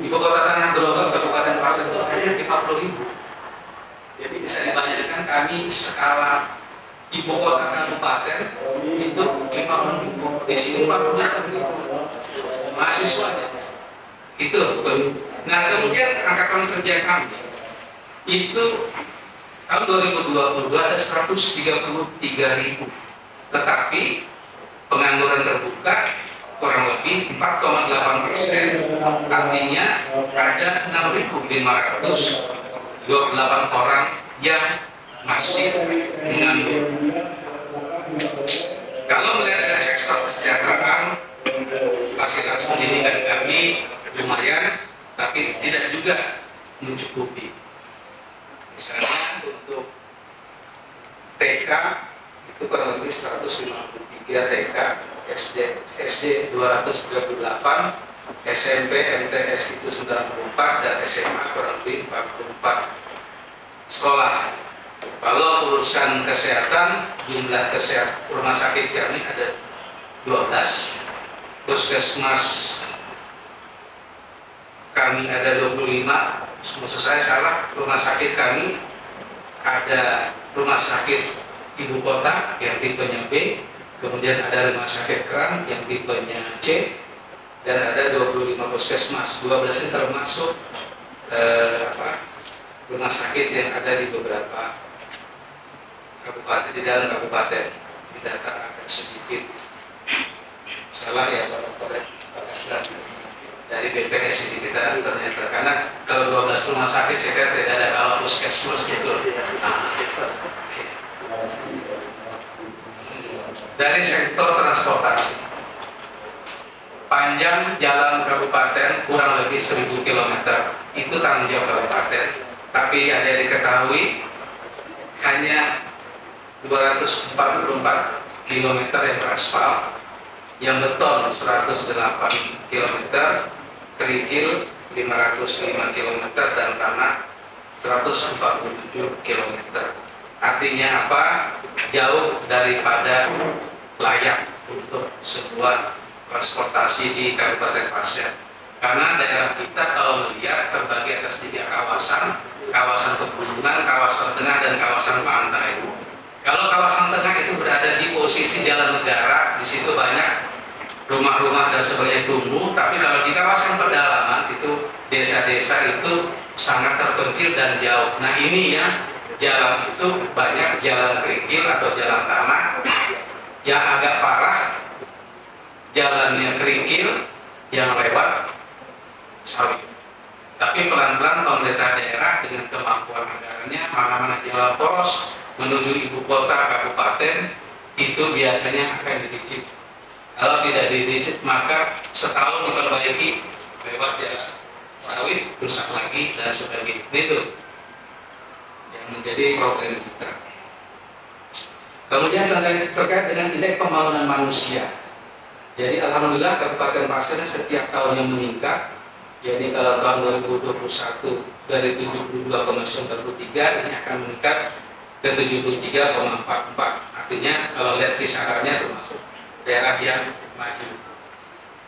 Ibu kota Tanah Grogol Kabupaten Pasir itu hanya 50.000. Jadi bisa dibayangkan kami skala ibu kota kabupaten itu 50.000, di sini 48.000 mahasiswa. Itu. Nah kemudian angkatan kerja kami itu tahun 2022 ada 133.000, tetapi pengangguran terbuka kurang lebih 4,8%, artinya ada 6.528 orang yang masih menganggur. Kalau melihat dari sektor kesejahteraan, fasilitas pendidikan kami lumayan, tapi tidak juga mencukupi. Misalnya untuk TK itu kurang lebih 153 TK, SD 238, SMP MTS itu 94, dan SMA kurang lebih 44 sekolah. Kalau urusan kesehatan, jumlah rumah sakit kami ada 12, puskesmas kami ada 25, maksud saya salah, rumah sakit kami ada rumah sakit ibu kota yang tipenya B, kemudian ada rumah sakit Kerang yang tipenya C, dan ada 25 puskesmas. 12 ini termasuk rumah sakit yang ada di beberapa kabupaten, di dalam kabupaten. Di data agak sedikit salah ya Pak Kasran. Dari BPS ini kita ternyata, karena kalau 12 rumah sakit saya kira tidak ada kalau puskesmas gitu. Dari sektor transportasi, panjang jalan kabupaten kurang lebih 1.000 km, itu tanggung jawab kabupaten. Tapi ada yang diketahui hanya 244 km yang beraspal, yang beton 108 km, kerikil 505 km, dan tanah 147 km. Artinya apa? Jauh daripada layak untuk sebuah transportasi di Kabupaten Pasir. Karena daerah kita kalau melihat terbagi atas 3 kawasan, kawasan pegunungan, kawasan tengah, dan kawasan pantai. Kalau kawasan tengah itu berada di posisi jalan negara, di situ banyak rumah-rumah dan sebagainya tumbuh. Tapi kalau di kawasan pedalaman itu desa-desa itu sangat terpencil dan jauh. Nah ini ya, jalan itu banyak jalan kerikil atau jalan tanah yang agak parah, jalannya kerikil yang lewat sawit. Tapi pelan-pelan pemerintah daerah dengan kemampuan anggarannya, mana-mana jalan poros menuju ibu kota kabupaten itu biasanya akan dicicil. Kalau tidak dicicil maka setahun diperbaiki lewat jalan sawit, rusak lagi dan sebagainya. Itu yang menjadi problem kita. Kemudian terkait dengan indeks pembangunan manusia. Jadi alhamdulillah Kabupaten Pasir setiap tahunnya meningkat. Jadi kalau tahun 2021 dari 72,93 ini akan meningkat ke 73,44. Artinya kalau lihat kisarannya termasuk daerah yang maju.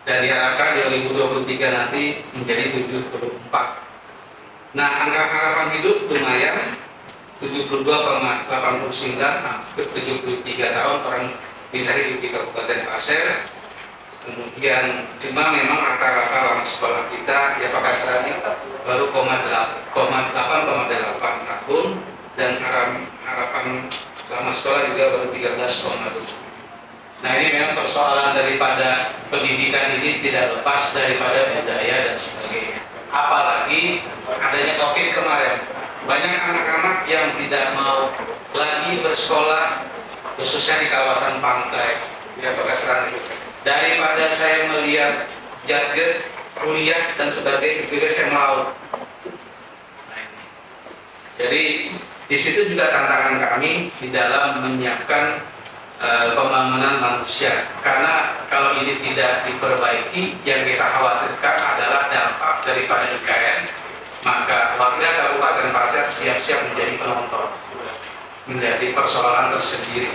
Dan diharapkan 2023 nanti menjadi 74. Nah, angka harapan hidup lumayan 72,89, hampir 73 tahun orang bisa hidup di Kabupaten Pasir. Kemudian cuma memang rata-rata lama sekolah kita ya Pak Kasrani baru 8,8 tahun, dan harapan lama sekolah juga baru 13,7. Nah ini memang persoalan daripada pendidikan ini tidak lepas daripada budaya dan sebagainya. Apalagi adanya COVID kemarin, banyak anak-anak yang tidak mau lagi bersekolah, khususnya di kawasan pantai ya Pak Kasrani. Daripada saya melihat jaget, kuliah dan sebagainya, juga saya mau. Nah, jadi di situ juga tantangan kami di dalam menyiapkan pembangunan manusia. Karena kalau ini tidak diperbaiki, yang kita khawatirkan adalah dampak daripada IKN, maka warga Kabupaten Pasir siap-siap menjadi penonton, menjadi persoalan tersendiri.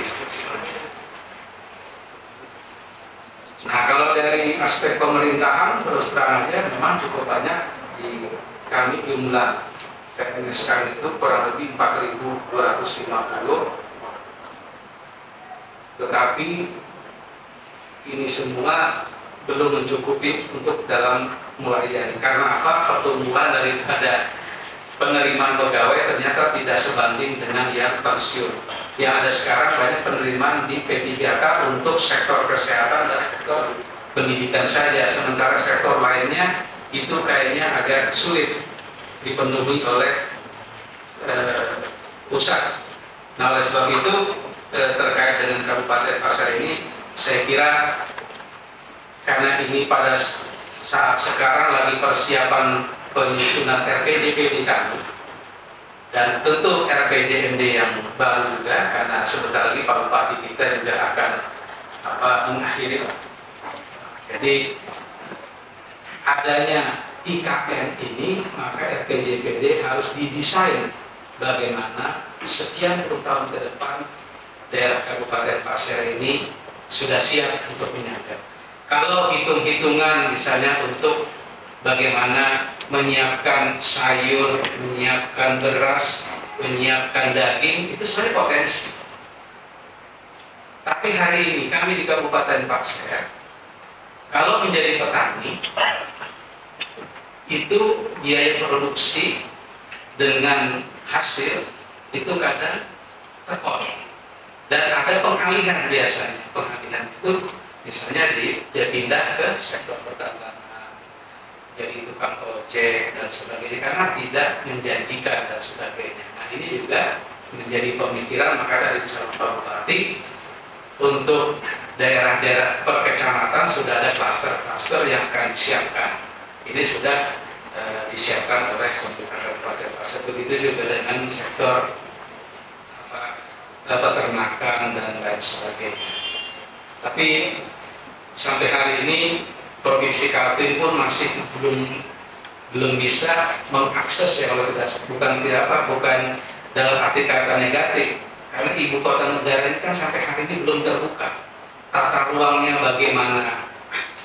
Nah, kalau dari aspek pemerintahan, terus terang aja memang cukup banyak di kami jumlah PNS itu kurang lebih 4.250, tetapi ini semua belum mencukupi untuk dalam melayani. Karena apa? Pertumbuhan daripada penerimaan pegawai ternyata tidak sebanding dengan yang pensiun. Yang ada sekarang banyak penerimaan di P3K untuk sektor kesehatan dan sektor pendidikan saja, sementara sektor lainnya itu kayaknya agak sulit dipenuhi oleh pusat. Nah, oleh sebab itu terkait dengan Kabupaten Pasir ini, saya kira karena ini pada saat sekarang lagi persiapan penyusunan RPJMD di kami, dan tentu RPJMD yang baru juga, karena sebentar lagi Pak Bupati kita juga akan mengakhiri. Jadi adanya IKN ini, maka RPJMD harus didesain bagaimana sekian puluh tahun ke depan daerah Kabupaten Pasir ini sudah siap untuk menyangga. Kalau hitung-hitungan misalnya untuk bagaimana menyiapkan sayur, menyiapkan beras, menyiapkan daging, itu sebenarnya potensi. Tapi hari ini kami di Kabupaten Pasir, kalau menjadi petani, itu biaya produksi dengan hasil itu kadang terkait. Dan ada pengalihan biasanya. Pengalihan itu misalnya dipindah ke sektor pertambangan, jadi tukang ojek dan sebagainya, karena tidak menjanjikan dan sebagainya. Nah, ini juga menjadi pemikiran, maka tadi bersama Pak Bupati untuk daerah-daerah per kecamatan sudah ada klaster-klaster yang akan disiapkan. Ini sudah disiapkan oleh pemerintah Kabupaten Pasir. Begitu juga dengan sektor peternakan dan lain sebagainya. Tapi sampai hari ini Provinsi Kaltim pun masih belum bisa mengakses, ya kalau tidak, bukan dalam arti kata negatif, karena ibu kota negara ini kan sampai hari ini belum terbuka. Tata ruangnya bagaimana,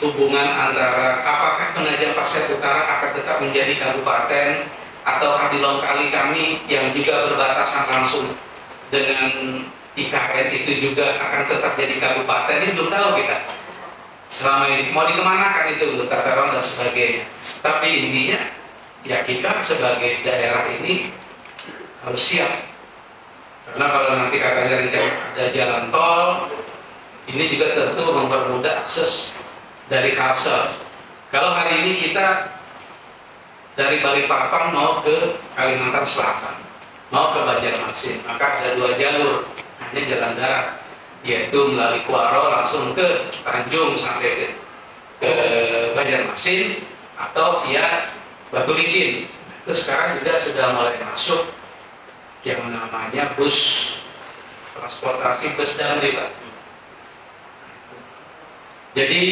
hubungan antara apakah Penajam Pasir Utara akan tetap menjadi kabupaten atau di lokali kami yang juga berbatasan langsung dengan IKN itu juga akan tetap jadi kabupaten, ini belum tahu kita. Selama ini mau dikemanakan itu untuk tata ruang dan sebagainya. Tapi intinya ya kita sebagai daerah ini harus siap. Karena kalau nanti katanya ada jalan tol, ini juga tentu mempermudah akses dari Kalsel. Kalau hari ini kita dari Balikpapan mau ke Kalimantan Selatan, mau ke Banjarmasin, maka ada dua jalur, hanya jalan darat, yaitu melalui Kuaro langsung ke Tanjung sampai ke Banjarmasin, atau via Batu Licin. Itu sekarang juga sudah mulai masuk yang namanya bus, transportasi bus dalam lipat. Jadi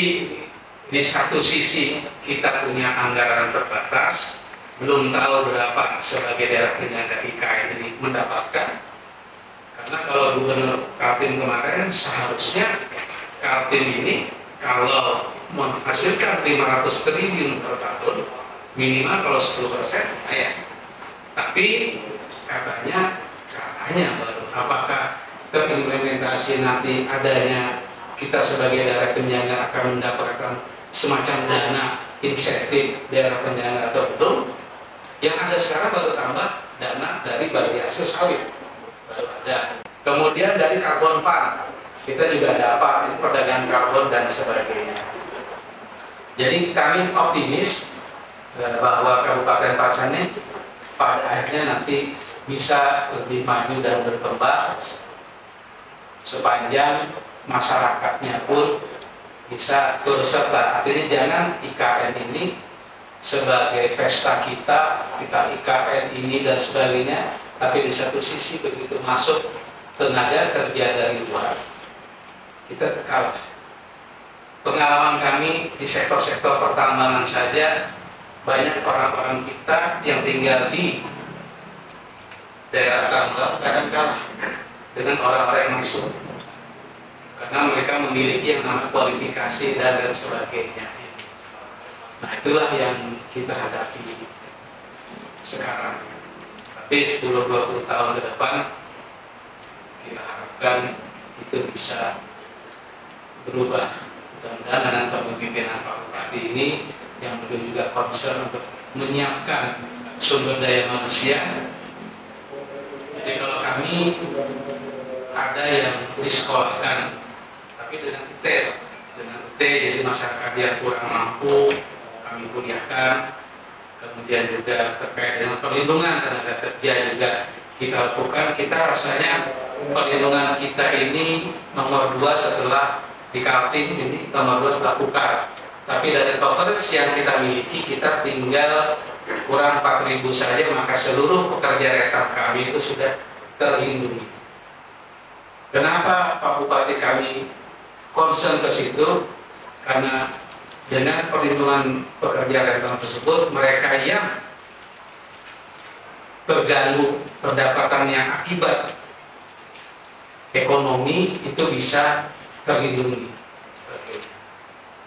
di satu sisi kita punya anggaran terbatas, belum tahu berapa sebagai daerah penyangga IKN ini mendapatkan. Karena kalau Gubernur Kaltim kemarin seharusnya Kaltim ini kalau menghasilkan 500 triliun per tahun, minimal kalau 10% ya. Tapi katanya baru apakah terimplementasi nanti adanya kita sebagai daerah penyangga akan mendapatkan semacam dana insentif daerah penyangga atau belum. Yang ada sekarang baru tambah dana dari bagi hasil sawit, baru ada. Kemudian dari karbon fund kita juga dapat perdagangan karbon dan sebagainya. Jadi kami optimis bahwa Kabupaten Pasir ini pada akhirnya nanti bisa lebih maju dan berkembang sepanjang masyarakatnya pun bisa turut serta. Artinya jangan IKN ini sebagai pesta kita IKN ini dan sebagainya, tapi di satu sisi begitu masuk tenaga kerja dari luar, kita kalah. Pengalaman kami di sektor-sektor pertambangan saja, banyak orang-orang kita yang tinggal di daerah tambang kadang kalah dengan orang-orang yang masuk, karena mereka memiliki yang namanya kualifikasi dan lain sebagainya. Nah, itulah yang kita hadapi sekarang. Tapi 10-20 tahun ke depan kita harapkan itu bisa berubah. Mudah-mudahan dengan kepemimpinan Pak Bupati ini yang beliau juga concern untuk menyiapkan sumber daya manusia. Jadi kalau kami ada yang disekolahkan tapi dengan UT, jadi masyarakat yang kurang mampu kami kuliahkan. Kemudian juga terkait dengan perlindungan tenaga kerja juga kita lakukan. Kita rasanya perlindungan kita ini nomor 2 setelah di Kaltim, ini nomor 2 setelah UKAR. Tapi dari coverage yang kita miliki, kita tinggal kurang 4.000 saja, maka seluruh pekerja retap kami itu sudah terlindungi. Kenapa Pak Bupati kami concern ke situ? Karena dengan perlindungan pekerja retap tersebut, mereka yang terganggu pendapatan yang akibat ekonomi itu bisa terlindungi.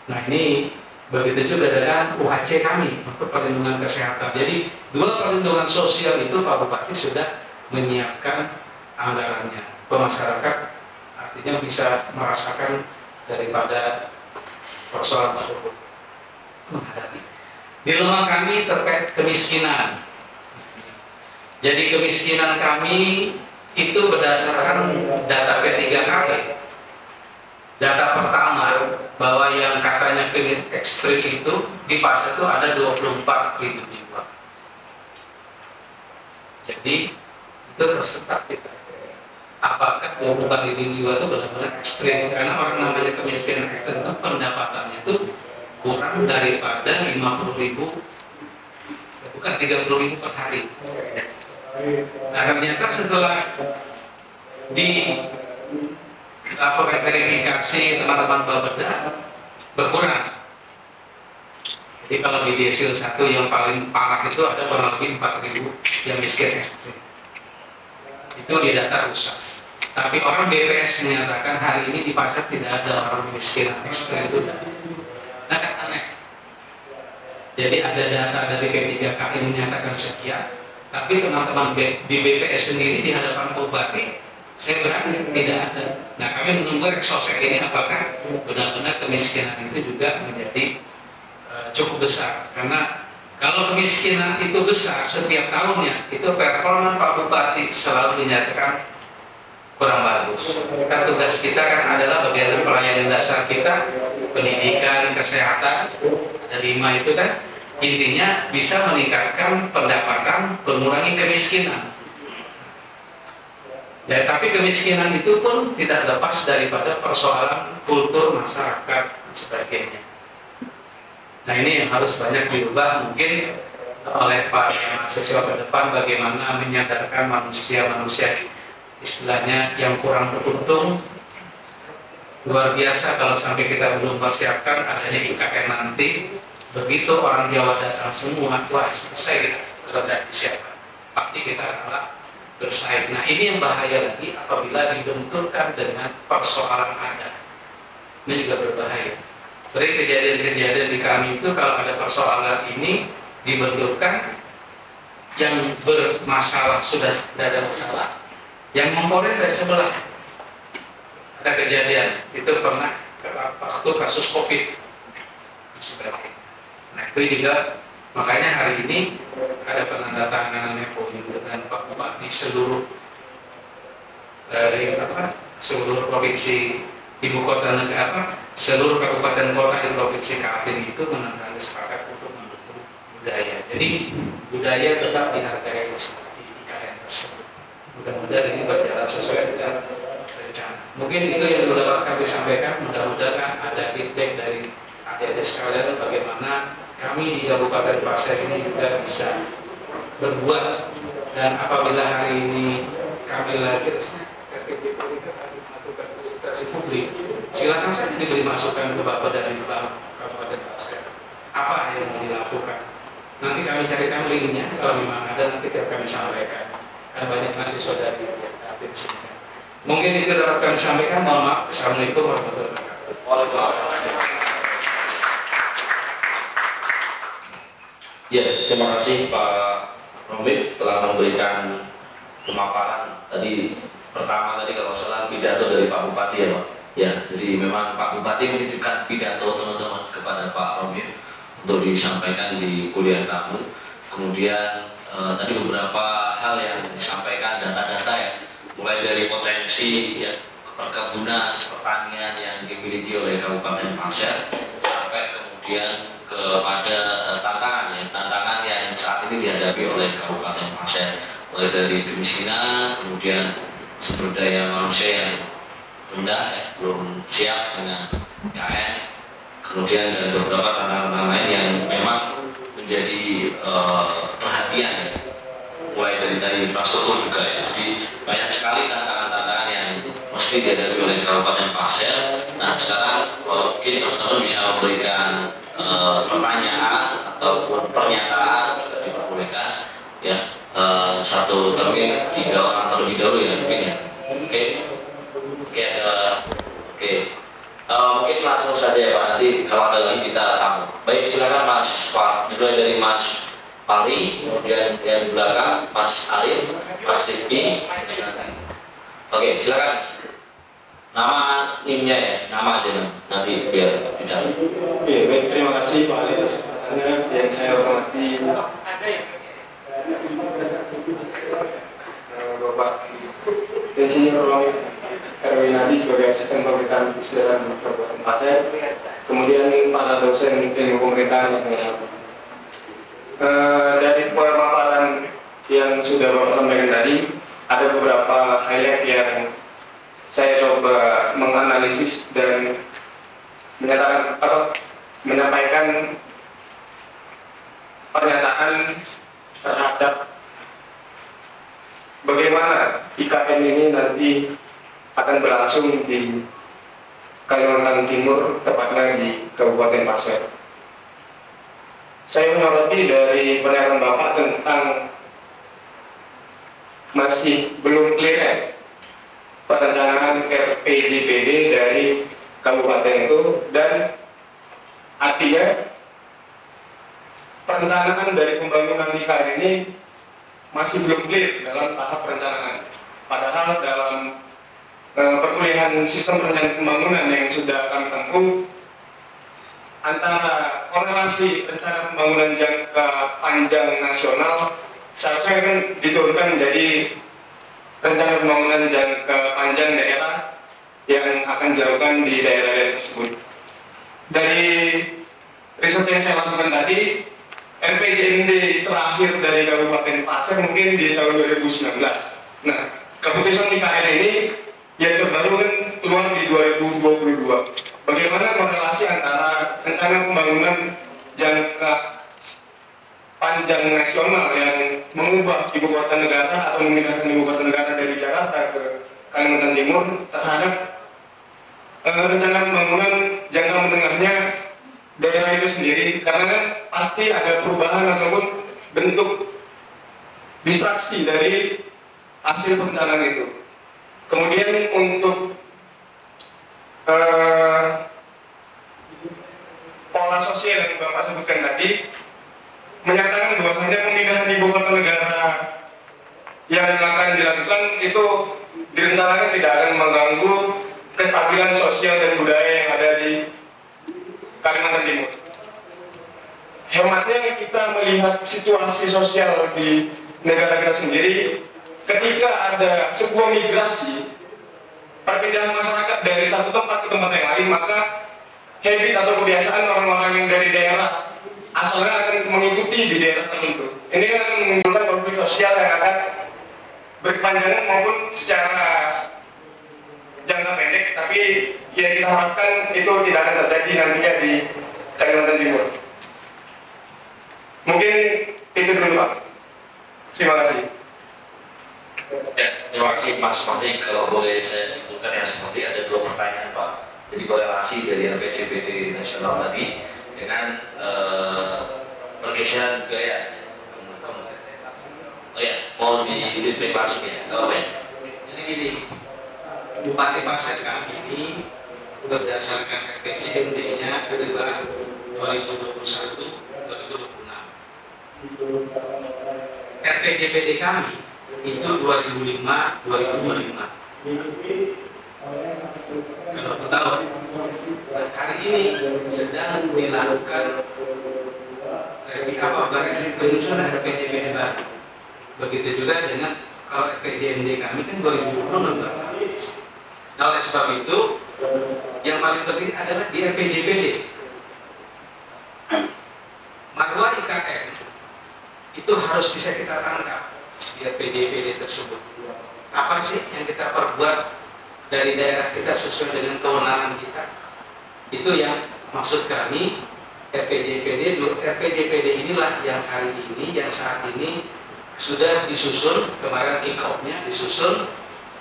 Nah, ini begitu juga dengan UHC kami untuk perlindungan kesehatan. Jadi 2 perlindungan sosial itu Pak Bupati sudah menyiapkan anggarannya. Masyarakat artinya bisa merasakan daripada persoalan tersebut menghadapi. Di lemah kami terkait kemiskinan. Jadi kemiskinan kami itu berdasarkan data P3KP. Data pertama bahwa yang katanya kredit ekstrim itu di pasar itu ada 24.000 jiwa. Jadi itu tersetak kita. Apakah 24.000 jiwa itu benar-benar ekstrim? Karena orang namanya kemiskinan ekstrim itu pendapatannya itu kurang daripada 50.000, bukan 30.000 per hari. Nah, ternyata setelah di lakukan verifikasi teman-teman Bapeda berkurang. Jadi kalau di desil 1 yang paling parah itu ada kurang lebih 4.000 yang miskin ekstrim. Itu di data rusak. Tapi orang BPS menyatakan hari ini di pasar tidak ada orang miskin ekstrim itu. Nah, kan aneh. Jadi ada data dari P3KI menyatakan sekian, tapi teman-teman di BPS sendiri di hadapan Bupati saya berani tidak ada. Nah, kami menunggu eksosek ini apakah benar-benar kemiskinan itu juga menjadi cukup besar. Karena kalau kemiskinan itu besar setiap tahunnya, itu performa Pak Bupati selalu dinyatakan kurang bagus. Kan tugas kita kan adalah bagian pelayanan dasar kita, pendidikan, kesehatan, ada 5 itu kan intinya bisa meningkatkan pendapatan, mengurangi kemiskinan. Ya, tapi kemiskinan itu pun tidak lepas daripada persoalan kultur masyarakat dan sebagainya. Nah, ini yang harus banyak dirubah mungkin oleh para mahasiswa ke depan, bagaimana menyadarkan manusia-manusia istilahnya yang kurang beruntung. Luar biasa kalau sampai kita belum persiapkan adanya IKN nanti, begitu orang Jawa datang semua, wah selesai kita kerendahan siapa, pasti kita kalah bersaing. Nah, ini yang bahaya lagi apabila dibenturkan dengan persoalan adat. Ini juga berbahaya. Sering kejadian-kejadian di kami itu kalau ada persoalan ini dibenturkan, yang bermasalah sudah tidak ada masalah, yang memporer dari sebelah. Ada kejadian itu pernah waktu kasus COVID. Nah, itu juga makanya hari ini ada penandatanganan MOU dengan Pak Bupati seluruh dari seluruh provinsi ibu kota negara, seluruh kabupaten kota di provinsi Kaltim itu menandatangani sepakat untuk mendukung budaya. Jadi budaya tetap dihargai di IKN tersebut. Mudah-mudahan ini berjalan sesuai dengan rencana. Mungkin itu yang dapat kami sampaikan. Mudah-mudahan ada feedback dari adik-adik sekalian bagaimana kami di Kabupaten Pasir ini juga bisa berbuat. Dan apabila hari ini kami lagi melakukan prioritas partisipasi publik, silakan saja diberi masukan ke Bapak dari Kabupaten Pasir. Apa yang mau dilakukan? Nanti kami carikan linknya, kalau memang ada nanti kami sampaikan. Ada banyak mahasiswa dari di sini. Mungkin itu dapat kami sampaikan. Mohon maaf. Assalamualaikum warahmatullahi wabarakatuh. Waalaikumsalam. Ya, terima kasih Pak Romif telah memberikan pemaparan tadi. Pertama tadi kalau salah pidato dari Pak Bupati ya Pak. Ya, jadi memang Pak Bupati menitipkan pidato teman-teman kepada Pak Romif untuk disampaikan di kuliah tamu. Kemudian tadi beberapa hal yang disampaikan, data-data ya, mulai dari potensi ya, perkebunan, pertanian yang dimiliki oleh Kabupaten Pasir, sampai kemudian kepada tantangan yang saat ini dihadapi oleh Kabupaten Pasir, mulai dari kemiskinan, kemudian sumber daya manusia yang rendah, ya, belum siap dengan IKN, kemudian dan beberapa tantangan lain yang memang menjadi perhatian, ya, mulai dari infrastruktur juga, ya. Jadi banyak sekali tantangan-tantangan yang mesti dihadapi oleh Kabupaten Pasir. Nah sekarang mungkin teman-teman bisa memberikan pertanyaan ataupun pernyataan, juga diperbolehkan ya, satu termin 3 orang terlebih dahulu ya mungkin ya. Mungkin langsung saja ya Pak, nanti kalau ada lagi kita tamu. Baik, silakan Mas Pak, dimulai dari Mas Pali, kemudian yang di belakang Mas Arif, Mas Rifki. Oke, silakan. Nama NIM-nya ya, nama aja nanti biar bicara. Oke, baik, terima kasih Pak Ali atas pertanyaannya. Yang saya hormati Bapak Insinyur Romif Erwinadi sebagai asisten pemerintahan Presiden Kabupaten Pasir, kemudian para dosen ilmu pemerintahan yang saya hormati. Dari pemaparan yang sudah Bapak sampaikan tadi, ada beberapa highlight yang saya coba menganalisis dan menyampaikan pernyataan terhadap bagaimana IKN ini nanti akan berlangsung di Kalimantan Timur, tepatnya di Kabupaten Pasir. Saya menyoroti dari pernyataan Bapak tentang masih belum clear perencanaan RPJPD dari kabupaten itu, dan artinya perencanaan dari pembangunan IKN ini masih belum clear dalam tahap perencanaan. Padahal dalam perkuliahan sistem perencanaan pembangunan yang sudah kami tempuh, antara korelasi rencana pembangunan jangka panjang nasional seharusnya kan diturunkan menjadi rencana pembangunan jangka panjang daerah yang akan dilakukan di daerah-daerah tersebut. Dari riset yang saya lakukan tadi, RPJMD terakhir dari Kabupaten Pasir mungkin di tahun 2019. Nah, keputusan IKN ini yang terbaru kan keluar di 2022. Bagaimana korelasi antara rencana pembangunan jangka panjang nasional yang mengubah ibu kota negara atau memindahkan ibu kota negara dari Jakarta ke Kalimantan Timur terhadap rencana pembangunan jangka menengahnya daerah itu sendiri, karena kan pasti ada perubahan ataupun bentuk distraksi dari hasil perencanaan itu. Kemudian untuk pola sosial yang Bapak sebutkan tadi menyatakan bahwasanya pemindahan ibu kota negara yang akan dilakukan itu direncanakan tidak akan mengganggu kestabilan sosial dan budaya yang ada di Kalimantan Timur. Hematnya kita melihat situasi sosial di negara kita sendiri, ketika ada sebuah migrasi perpindahan masyarakat dari satu tempat ke tempat yang lain, maka habit atau kebiasaan orang-orang yang dari daerah asalnya akan mengikuti di daerah tertentu. Ini kan akan menimbulkan konflik sosial yang akan berkepanjangan maupun secara jangka pendek, tapi yang kita harapkan itu tidak akan terjadi nantinya di Kalimantan Timur. Mungkin itu dulu Pak. Terima kasih. Ya, terima kasih Mas Mati. Kalau boleh saya simpulkan menyebutkan ya seperti ada 2 pertanyaan Pak. Jadi korelasi dari RPJMD nasional tadi dengan pergeseran budaya. Oh ya, mau di feedback langsung ya, nggak apa-apa ya. Jadi gini, Bupati Pasir kami ini berdasarkan RPJMD-nya adalah 2021-2026. RPJMD kami itu 2005-2025. Kalau tahu, nah, hari ini sedang dilakukan penyusunan RPJMD baru. Begitu juga dengan kalau RPJMD kami kan 2020 habis. Nah, oleh sebab itu yang paling penting adalah di RPJMD. Marwah IKN itu harus bisa kita tangkap di RPJMD tersebut. Apa sih yang kita perbuat dari daerah kita sesuai dengan kewenangan kita? Itu yang maksud kami RPJMD inilah yang hari ini, yang saat ini sudah disusun, kemarin kick-off-nya disusun.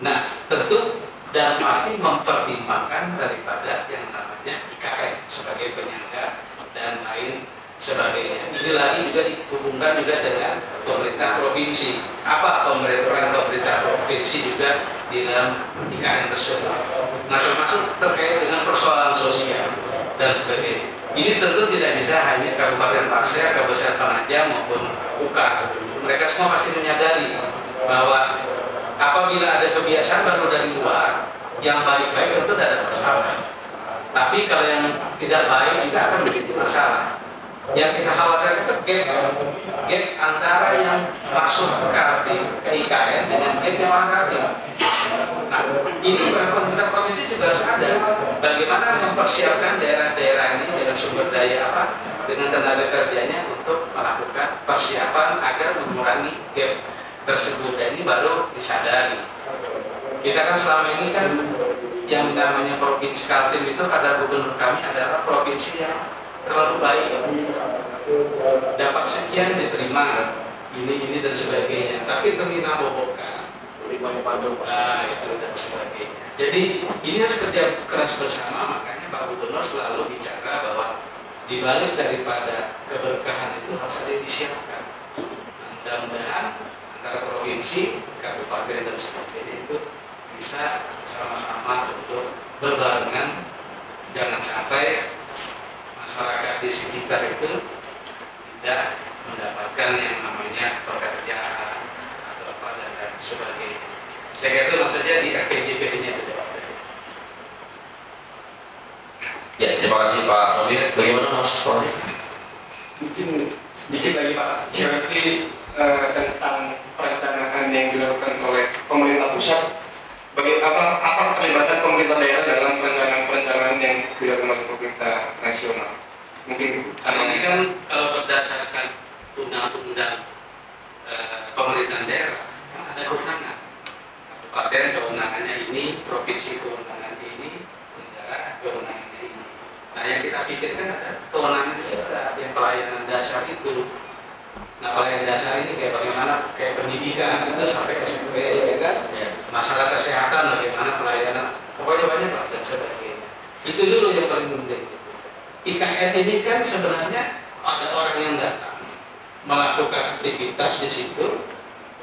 Nah, tentu dan pasti mempertimbangkan daripada yang namanya IKN sebagai penyangga dan lain sebagainya. Ini lagi juga dihubungkan juga dengan pemerintah provinsi. Apa pemerintah provinsi juga di dalam IKN tersebut. Nah, termasuk terkait dengan persoalan sosial dan sebagainya. Ini tentu tidak bisa hanya Kabupaten Pasir, Kabupaten Penajam maupun UKA. Mereka semua pasti menyadari bahwa apabila ada kebiasaan baru dari luar yang baik-baik itu tidak ada masalah. Tapi kalau yang tidak baik juga akan menjadi masalah. Yang kita khawatirkan itu gap antara yang masuk ke IKN dengan gap yang orang Kaltim. Nah, ini pemerintah provinsi juga harus ada bagaimana mempersiapkan daerah-daerah ini dengan sumber daya apa, dengan tenaga kerjanya untuk melakukan persiapan agar mengurangi gap tersebut. Dan ini baru disadari. Kita kan selama ini kan yang namanya provinsi Kaltim itu kata gubernur kami adalah provinsi yang terlalu baik, dapat sekian diterima ini dan sebagainya, tapi terminal bobokan, nah itu dan sebagainya. Jadi ini harus kerja keras bersama. Makanya Pak Gubernur selalu bicara bahwa di balik daripada keberkahan itu harus ada yang disiapkan. Nah, mudah-mudahan antara provinsi, kabupaten dan sebagainya itu bisa sama-sama untuk berbarengan, jangan sampai masyarakat di sekitar itu tidak mendapatkan yang namanya pekerjaan atau apa dan sebagainya. Saya kira itu maksudnya di RPJMD-nya tidak ada. Ya, terima kasih Pak Romi. Bagaimana Mas Romi? Mungkin sedikit lagi Pak, berarti tentang perencanaan yang dilakukan oleh pemerintah pusat. Apa keterlibatan pemerintah daerah dalam perencanaan yang dilakukan oleh pemerintah nasional? Mungkin hari ini kan kalau berdasarkan undang-undang pemerintahan daerah ada kewenangan. Kabupaten kewenangannya ini, provinsi kewenangannya ini, negara kewenangannya ini. Nah, yang kita pikirkan ada kewenangan kita yang pelayanan dasar itu. Nah, pelayanan dasar ini kayak bagaimana, kayak pendidikan itu sampai SMP, ya kan? Masalah kesehatan, bagaimana pelayanan, pokoknya banyak lah dan sebagainya. Itu dulu yang paling penting. IKN ini kan sebenarnya ada orang yang datang melakukan aktivitas di situ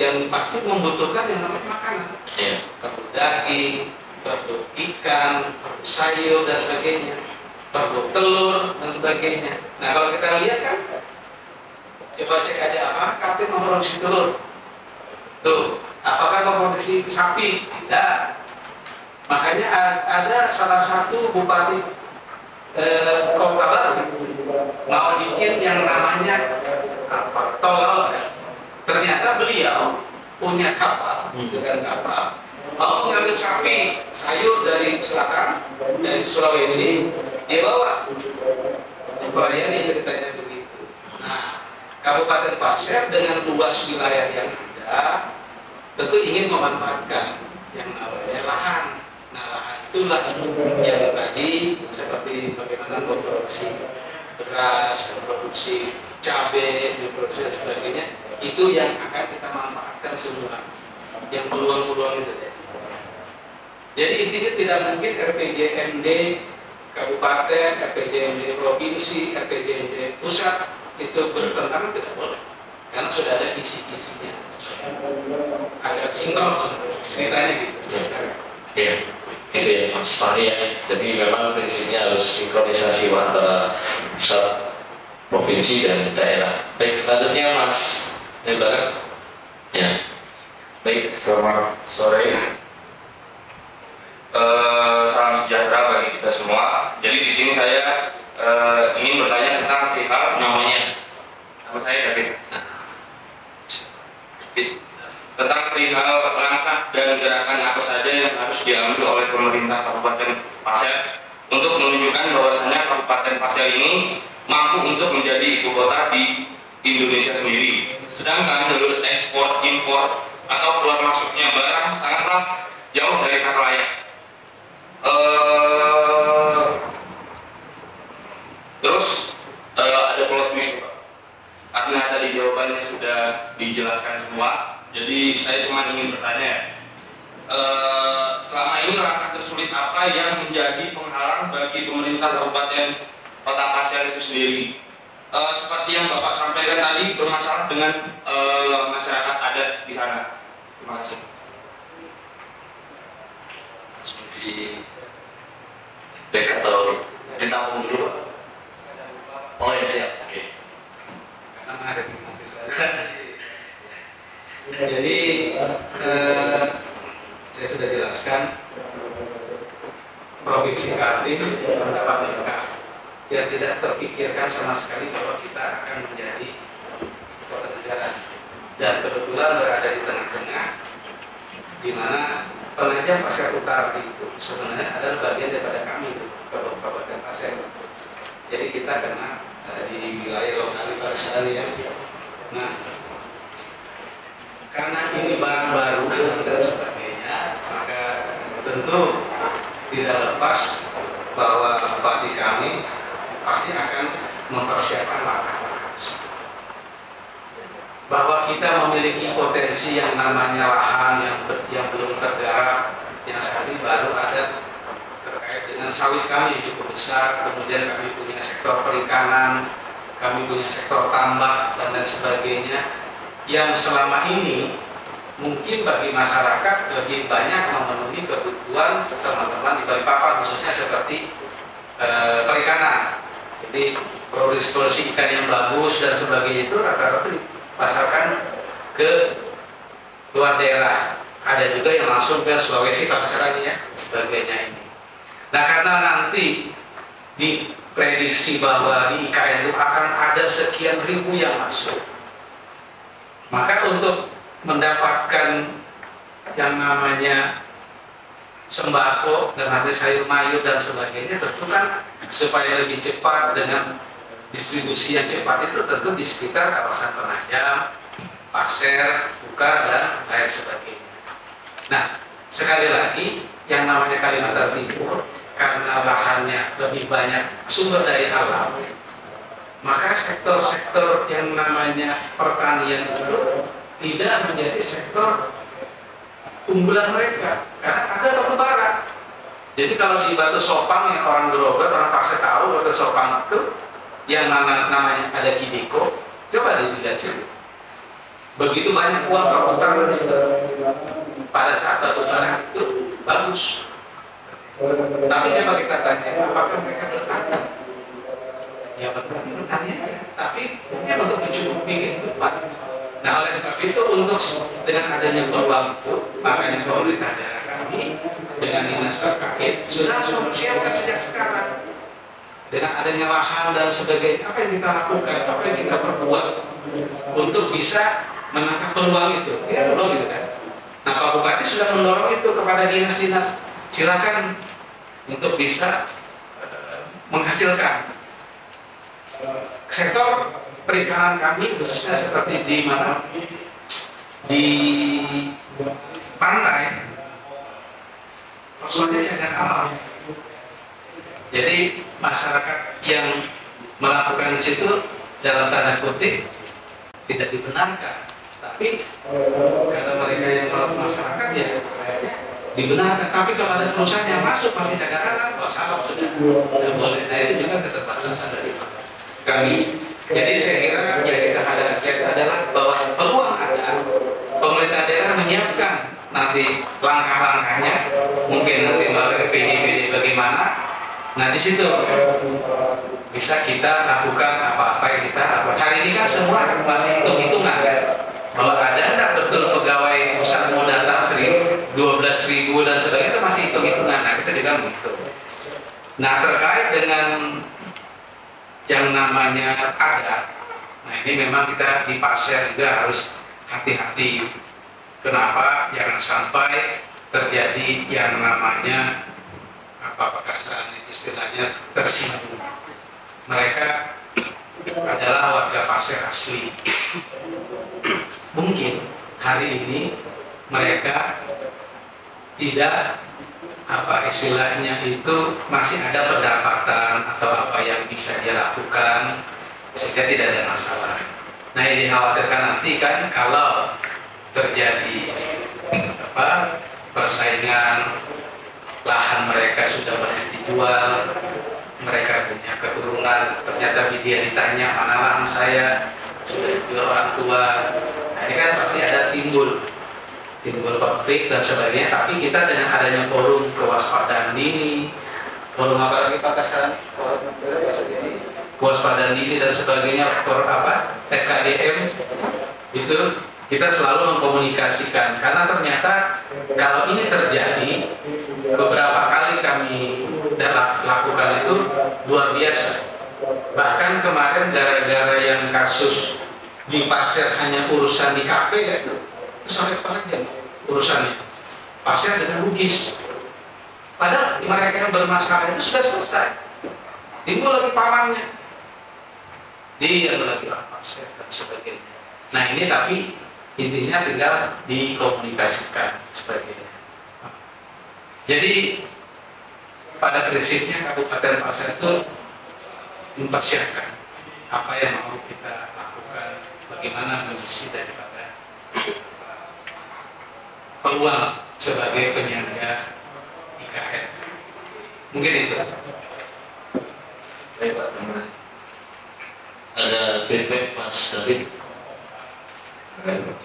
yang pasti membutuhkan yang namanya makanan, produk daging, produk ikan, produk sayur dan sebagainya, produk telur dan sebagainya. Nah, kalau kita lihat kan, coba cek aja apa Kaltim memproduksi telur. Tuh, apakah memproduksi sapi? Tidak. Makanya ada salah satu bupati kota baru mau bikin yang namanya apa, tol laut. Ternyata beliau punya kapal dengan kapal mau mengambil sapi sayur dari selatan, dari Sulawesi, dia bawa. Ini ceritanya begitu. Nah, Kabupaten Pasir dengan luas wilayah yang ada tentu ingin memanfaatkan yang namanya lahan. Nah, lahan itulah yang tadi seperti bagaimana memproduksi beras, memproduksi cabai, memproduksi dan sebagainya, itu yang akan kita manfaatkan semua, yang peluang-peluang itu ya. Jadi intinya tidak mungkin RPJMD kabupaten, RPJMD provinsi, RPJMD pusat itu bertentangan, tidak boleh, karena sudah ada kisi-kisinya, agak sinkron ceritanya gitu. Iya, itu ya Mas Fahri ya. Jadi memang prinsipnya harus sinkronisasi antara pusat, provinsi dan daerah. Baik, selanjutnya Mas di belakang. Ya. Baik, selamat sore. Salam sejahtera bagi kita semua. Jadi di sini saya ingin bertanya tentang perihal namanya. Nama saya David. Tentang perihal langkah dan gerakan apa saja yang harus diambil oleh pemerintah Kabupaten Pasir untuk menunjukkan bahwasannya Kabupaten Pasir ini mampu untuk menjadi ibu kota di Indonesia sendiri. Sedangkan menurut ekspor, impor, atau keluar masuknya barang sangatlah jauh dari kata layak. Terus ada plot twist, Pak. Karena tadi jawabannya sudah dijelaskan semua, jadi saya cuma ingin bertanya, selama ini langkah tersulit apa yang menjadi penghalang bagi pemerintah Kabupaten Kota Pasir itu sendiri? Seperti yang Bapak sampaikan tadi, bermasalah dengan masyarakat adat di sana. Terima kasih. Seperti back atau ditampung dulu, Pak? Oh ya, siap. Oke. Jadi saya sudah jelaskan, Provinsi Kaltim mendapat langkah yang tidak terpikirkan sama sekali bahwa kita akan menjadi kota negara, dan kebetulan berada di tengah-tengah, di mana Penajam Pasir Utara itu sebenarnya adalah bagian daripada kami, Kabupaten Pasir. Jadi kita kena di wilayah lokalitas ya. Nah, karena ini barang baru dan sebagainya, maka tentu tidak lepas bahwa bagi kami pasti akan mempersiapkan langkah-langkah. Bahwa kita memiliki potensi yang namanya lahan yang belum tergarap, yang saat ini baru ada terkait dengan sawit kami yang cukup besar, kemudian kami punya sektor perikanan, kami punya sektor tambak dan lain sebagainya, yang selama ini mungkin bagi masyarakat lebih banyak memenuhi kebutuhan teman-teman di Balikpapan, khususnya seperti perikanan. Jadi produksi ikan yang bagus dan sebagainya itu rata-rata dipasarkan ke luar daerah. Ada juga yang langsung ke Sulawesi, pasarannya sebagainya ini. Nah, karena nanti diprediksi bahwa di IKN itu akan ada sekian ribu yang masuk, maka untuk mendapatkan yang namanya sembako dan nanti sayur mayur dan sebagainya, tentu kan supaya lebih cepat dengan distribusi yang cepat itu tentu di sekitar kawasan Penajam, Pasir, Bukar dan lain sebagainya. Nah, sekali lagi yang namanya Kalimantan Timur karena lahannya lebih banyak sumber daya alam, maka sektor-sektor yang namanya pertanian itu tidak menjadi sektor unggulan mereka karena ada batu bara. Jadi kalau di Batu Sopang yang orang Grogot, orang Pasir tahu Batu Sopang itu yang namanya ada Gideko, coba dilihat sini. Begitu banyak uang terputar di situ. Pada saat batu bara itu bagus. Tapi coba kita tanya, apakah mereka bertani? Ya bertani, tapi hanya untuk mencukupi kehidupan. Nah, oleh sebab itu untuk dengan adanya peluang itu, makanya pemerintah daerah kami dengan dinas terkait sudah mempersiapkan sejak sekarang. Dengan adanya lahan dan sebagainya, apa yang kita lakukan, apa yang kita perbuat untuk bisa menangkap peluang itu? Tidak peluang gitu kan? Nah, Pak Bupati sudah mendorong itu kepada dinas-dinas, silakan untuk bisa menghasilkan. Sektor perikanan kami khususnya seperti di mana di pantai, persoalannya cagar alam. Jadi masyarakat yang melakukan di situ dalam tanda kutip tidak dibenarkan, tapi karena mereka yang melakukan masyarakat ya dibenarkan. Tapi kalau ada perusahaan yang masuk masih jaga anak, masalah sudah tidak boleh. Nah itu juga keterbatasan dari kami. Jadi saya kira yang kita hadapi adalah bahwa peluang ada, pemerintah daerah menyiapkan nanti langkah-langkahnya, mungkin nanti melalui PJPD bagaimana. Nah di situ bisa kita lakukan apa-apa yang kita lakukan. Hari ini kan semua masih hitung-hitungan kan, bahwa ada nggak betul pegawai pusat mau datang 12.000 dan sebagainya, itu masih hitung-hitungan. Nah kita juga menghitung. Nah terkait dengan yang namanya adat, nah ini memang kita di pasar juga harus hati-hati. Kenapa? Jangan sampai terjadi yang namanya apa kasarnya istilahnya tersinggung. Mereka adalah warga pasar asli. Mungkin hari ini mereka tidak istilahnya itu masih ada pendapatan atau apa yang bisa dia lakukan sehingga tidak ada masalah. Nah yang dikhawatirkan nanti kan kalau terjadi persaingan, lahan mereka sudah banyak dijual, mereka punya keturunan, ternyata dia ditanya mana lahan saya sudah dijual orang tua. Nah ini kan pasti ada timbul konflik dan sebagainya. Tapi kita dengan adanya forum kewaspadaan dini, forum apa lagi Pak Kasran, kewaspadaan dini dan sebagainya, forum FKDM, itu kita selalu mengkomunikasikan. Karena ternyata kalau ini terjadi, beberapa kali kami lakukan itu luar biasa. Bahkan kemarin gara-gara yang kasus di pasar hanya urusan di KP ya, itu sampai pengajian urusannya pasar dengan Bugis. Padahal mereka yang bermasalah itu sudah selesai. Timbul lagi pamannya, dia lagi pasar dan sebagainya. Nah ini tapi intinya tinggal dikomunikasikan sebagainya. Jadi pada prinsipnya Kabupaten Pasar itu mempersiapkan apa yang mau kita lakukan, bagaimana mengisi daripada peluang sebagai penyangga IKN. Mungkin itu. Baik Pak, terima kasih. Ada feedback Mas David?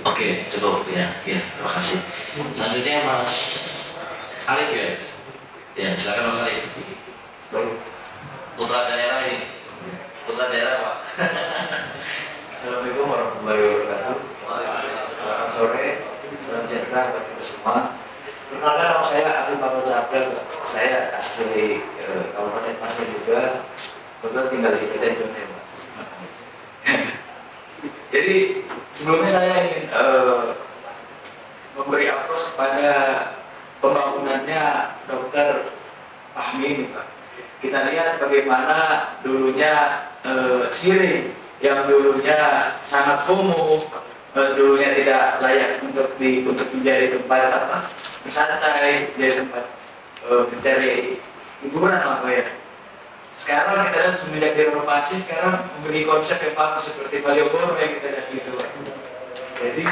Oke, cukup ya. Terima kasih. Selanjutnya Mas Alif ya. Ya, silakan Mas Alif. Putra daerah ini. Putra daerah Pak. Assalamualaikum warahmatullahi wabarakatuh. Selamat sore, salam sejahtera bagi semua. Perkenalkan nama saya Alif Muhammad Sabda. Saya asli Kabupaten Pasir juga. Kebetulan tinggal di Kota Indonesia. Jadi sebelumnya saya ingin memberi approach kepada pembangunannya Dr. Fahmi ini Pak. Kita lihat bagaimana dulunya Siring yang dulunya sangat kumuh, dulunya tidak layak untuk menjadi tempat bersantai, menjadi tempat mencari hiburan lah Pak ya. Sekarang kita lihat semenjak direnovasi, sekarang memiliki konsep yang bagus seperti Malioboro yang kita lihat gitu. Jadi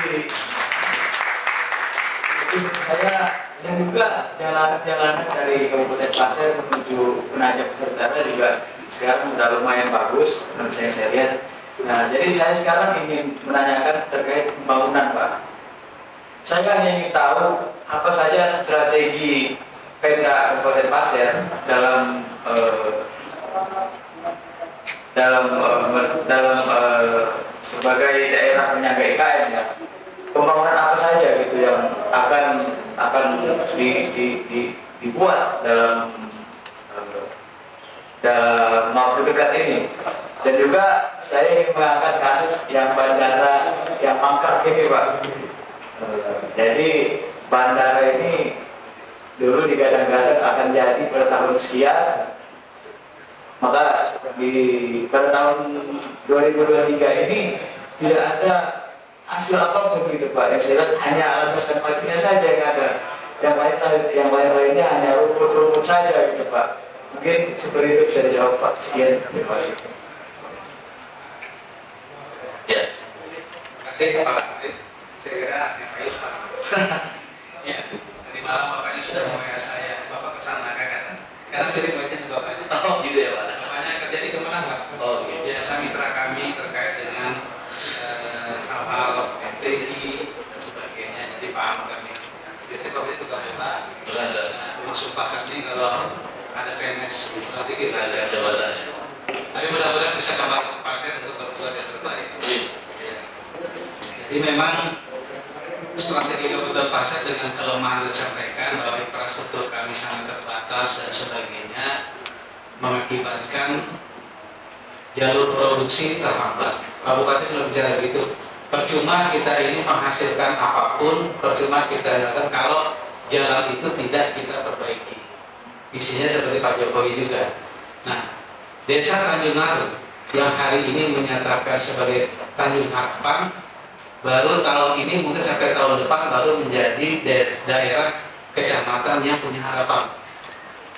saya dan juga jalanan dari Kabupaten Pasir menuju Penajam Utara juga sekarang sudah lumayan bagus menurut saya lihat. Nah, jadi saya sekarang ingin menanyakan terkait pembangunan Pak. Saya hanya ingin tahu apa saja strategi Pemda Kabupaten Pasir dalam sebagai daerah penyangga IKN ya, pembangunan apa saja gitu yang akan dibuat dalam waktu dekat ini. Dan juga saya ingin mengangkat kasus yang bandara yang mangkrak ini Pak. Jadi bandara ini dulu digadang-gadang akan jadi pada tahun sekian. Maka pada tahun 2023 ini tidak ada hasil apapun gitu Pak. Yang saya lihat hanya alat mesin saja yang ada. Yang lain-lainnya hanya rumput-rumput saja gitu Pak. Mungkin seperti itu bisa dijawab Pak. Sekian, terima kasih. Ya. Terima kasih Pak. Saya kira yang baik Pak. Ya, tadi malam Bapaknya sudah mau saya Bapak kesana kan? Karena dari wajahnya Bapaknya. Oh gitu ya Pak. Bapaknya kerja di Kemenang Pak. Oh gitu. Biasa mitra kami terkait dengan hal-hal MTQ dan sebagainya, jadi paham kami. Biasanya Bapaknya juga bola. Sumpah kami kalau ada PNS berarti kita ada jabatannya. Tapi mudah-mudahan bisa kembali ke pasien untuk berbuat yang terbaik. Ya. Jadi memang strategi Kabupaten Pasir dengan kelemahan disampaikan bahwa infrastruktur kami sangat terbatas dan sebagainya mengakibatkan jalur produksi terhambat. Pak Bupati selalu bicara begitu. Percuma kita ini menghasilkan apapun, percuma kita lakukan kalau jalan itu tidak kita perbaiki. Visinya seperti Pak Jokowi juga. Nah, Desa Tanjung Aru yang hari ini menyatakan sebagai Tanjung Harapan baru tahun ini mungkin sampai tahun depan baru menjadi daerah kecamatan yang punya harapan.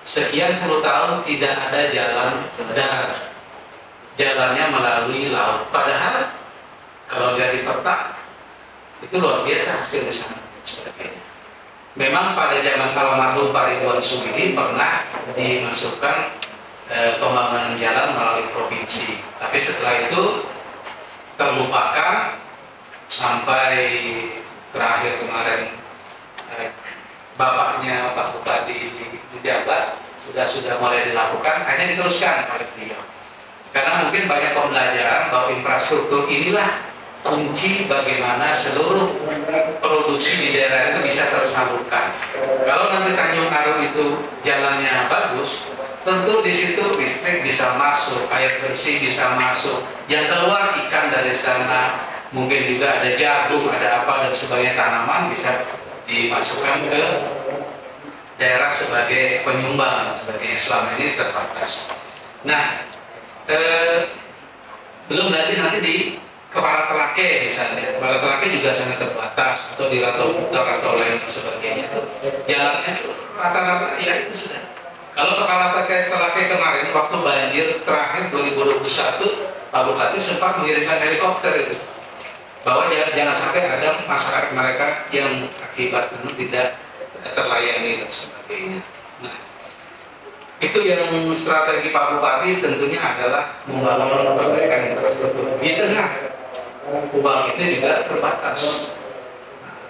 Sekian puluh tahun tidak ada jalan darat, jalannya melalui laut. Padahal kalau dari peta itu luar biasa hasil di sana sebagainya. Memang pada zaman almarhum Pak Ridwan Sumidi pernah dimasukkan pembangunan jalan melalui provinsi, tapi setelah itu terlupakan sampai terakhir kemarin bapaknya Pak Bupati dijabat sudah mulai dilakukan, hanya diteruskan oleh beliau. Karena mungkin banyak pembelajaran bahwa infrastruktur inilah kunci bagaimana seluruh produksi di daerah itu bisa tersalurkan. Kalau nanti Tanjung Aru itu jalannya bagus, tentu di situ listrik bisa masuk, air bersih bisa masuk, yang keluar ikan dari sana, mungkin juga ada jagung, ada apa dan sebagainya, tanaman bisa dimasukkan ke daerah sebagai penyumbang dan sebagainya. Selama ini terbatas. Nah, belum lagi nanti di Kepala Telake misalnya, Kepala Telake juga sangat terbatas, atau di Rantau Putar atau lain sebagainya itu jalannya rata-rata ya itu sudah. Kalau Kepala Telake kemarin waktu banjir terakhir 2021 Pak Bupati sempat mengirimkan helikopter itu bahwa jangan sampai ada masyarakat mereka yang akibat tidak terlayani dan sebagainya. Nah, itu yang strategi Pak Bupati tentunya adalah membangun perbaikan infrastruktur di tengah uang itu juga terbatas,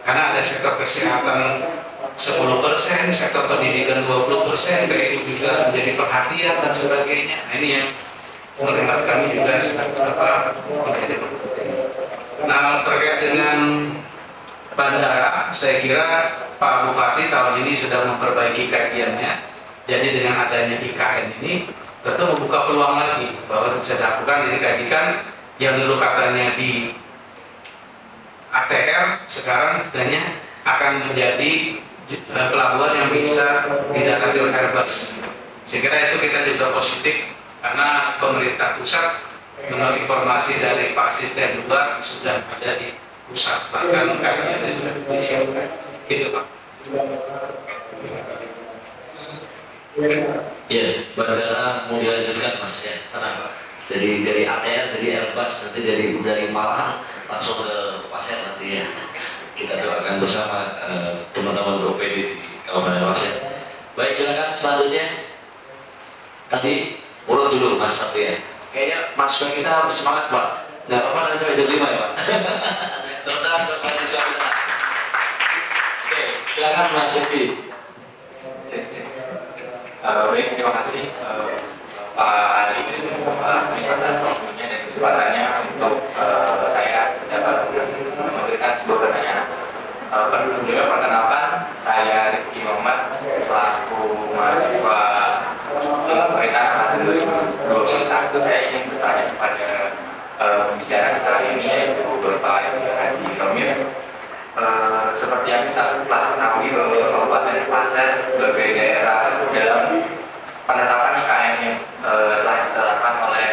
karena ada sektor kesehatan 10%, sektor pendidikan 20%, kayak itu juga menjadi perhatian dan sebagainya. Nah, ini yang menurut kami juga menjadi penting. Nah, terkait dengan bandara, saya kira Pak Bupati tahun ini sudah memperbaiki kajiannya. Jadi dengan adanya IKN ini tentu membuka peluang lagi bahwa bisa dilakukan, jadi kajikan yang dulu katanya di ATR sekarang katanya akan menjadi pelabuhan yang bisa didarati oleh Airbus. Saya kira itu kita juga positif karena pemerintah pusat menurut informasi dari Pak Asisten juga sudah ada di pusat, bahkan kajiannya sudah disiapkan. Gitu Pak. Ya, bandara mau dilanjutkan Mas ya, tenang Pak. Dari ATR, dari Airbus, nanti dari Malang langsung ke Pasir nanti ya. Kita doakan bersama teman-teman GoPD di Kabupaten Pasir. Baik, silakan selanjutnya. Tadi urut dulu Mas Satria. Kayaknya mahasiswa kita harus semangat Pak. Nggak apa-apa nanti sampai jam 5 ya Pak. Terima kasih. Oke, silakan Mas Sepi. Baik, terima kasih Pak Ali atas waktunya dan kesempatannya untuk saya dapat memberikan sebuah pertanyaan. Sebelumnya perkenalkan, saya Rifki Muhammad selaku mahasiswa pemerintahan tahun 2021. Saya ingin bertanya kepada pembicara kita hari ini, yaitu Bapak Haji Romif. Seperti yang kita telah ketahui bahwa Kabupaten Pasir sebagai daerah dalam penetapan IKN yang telah ditetapkan oleh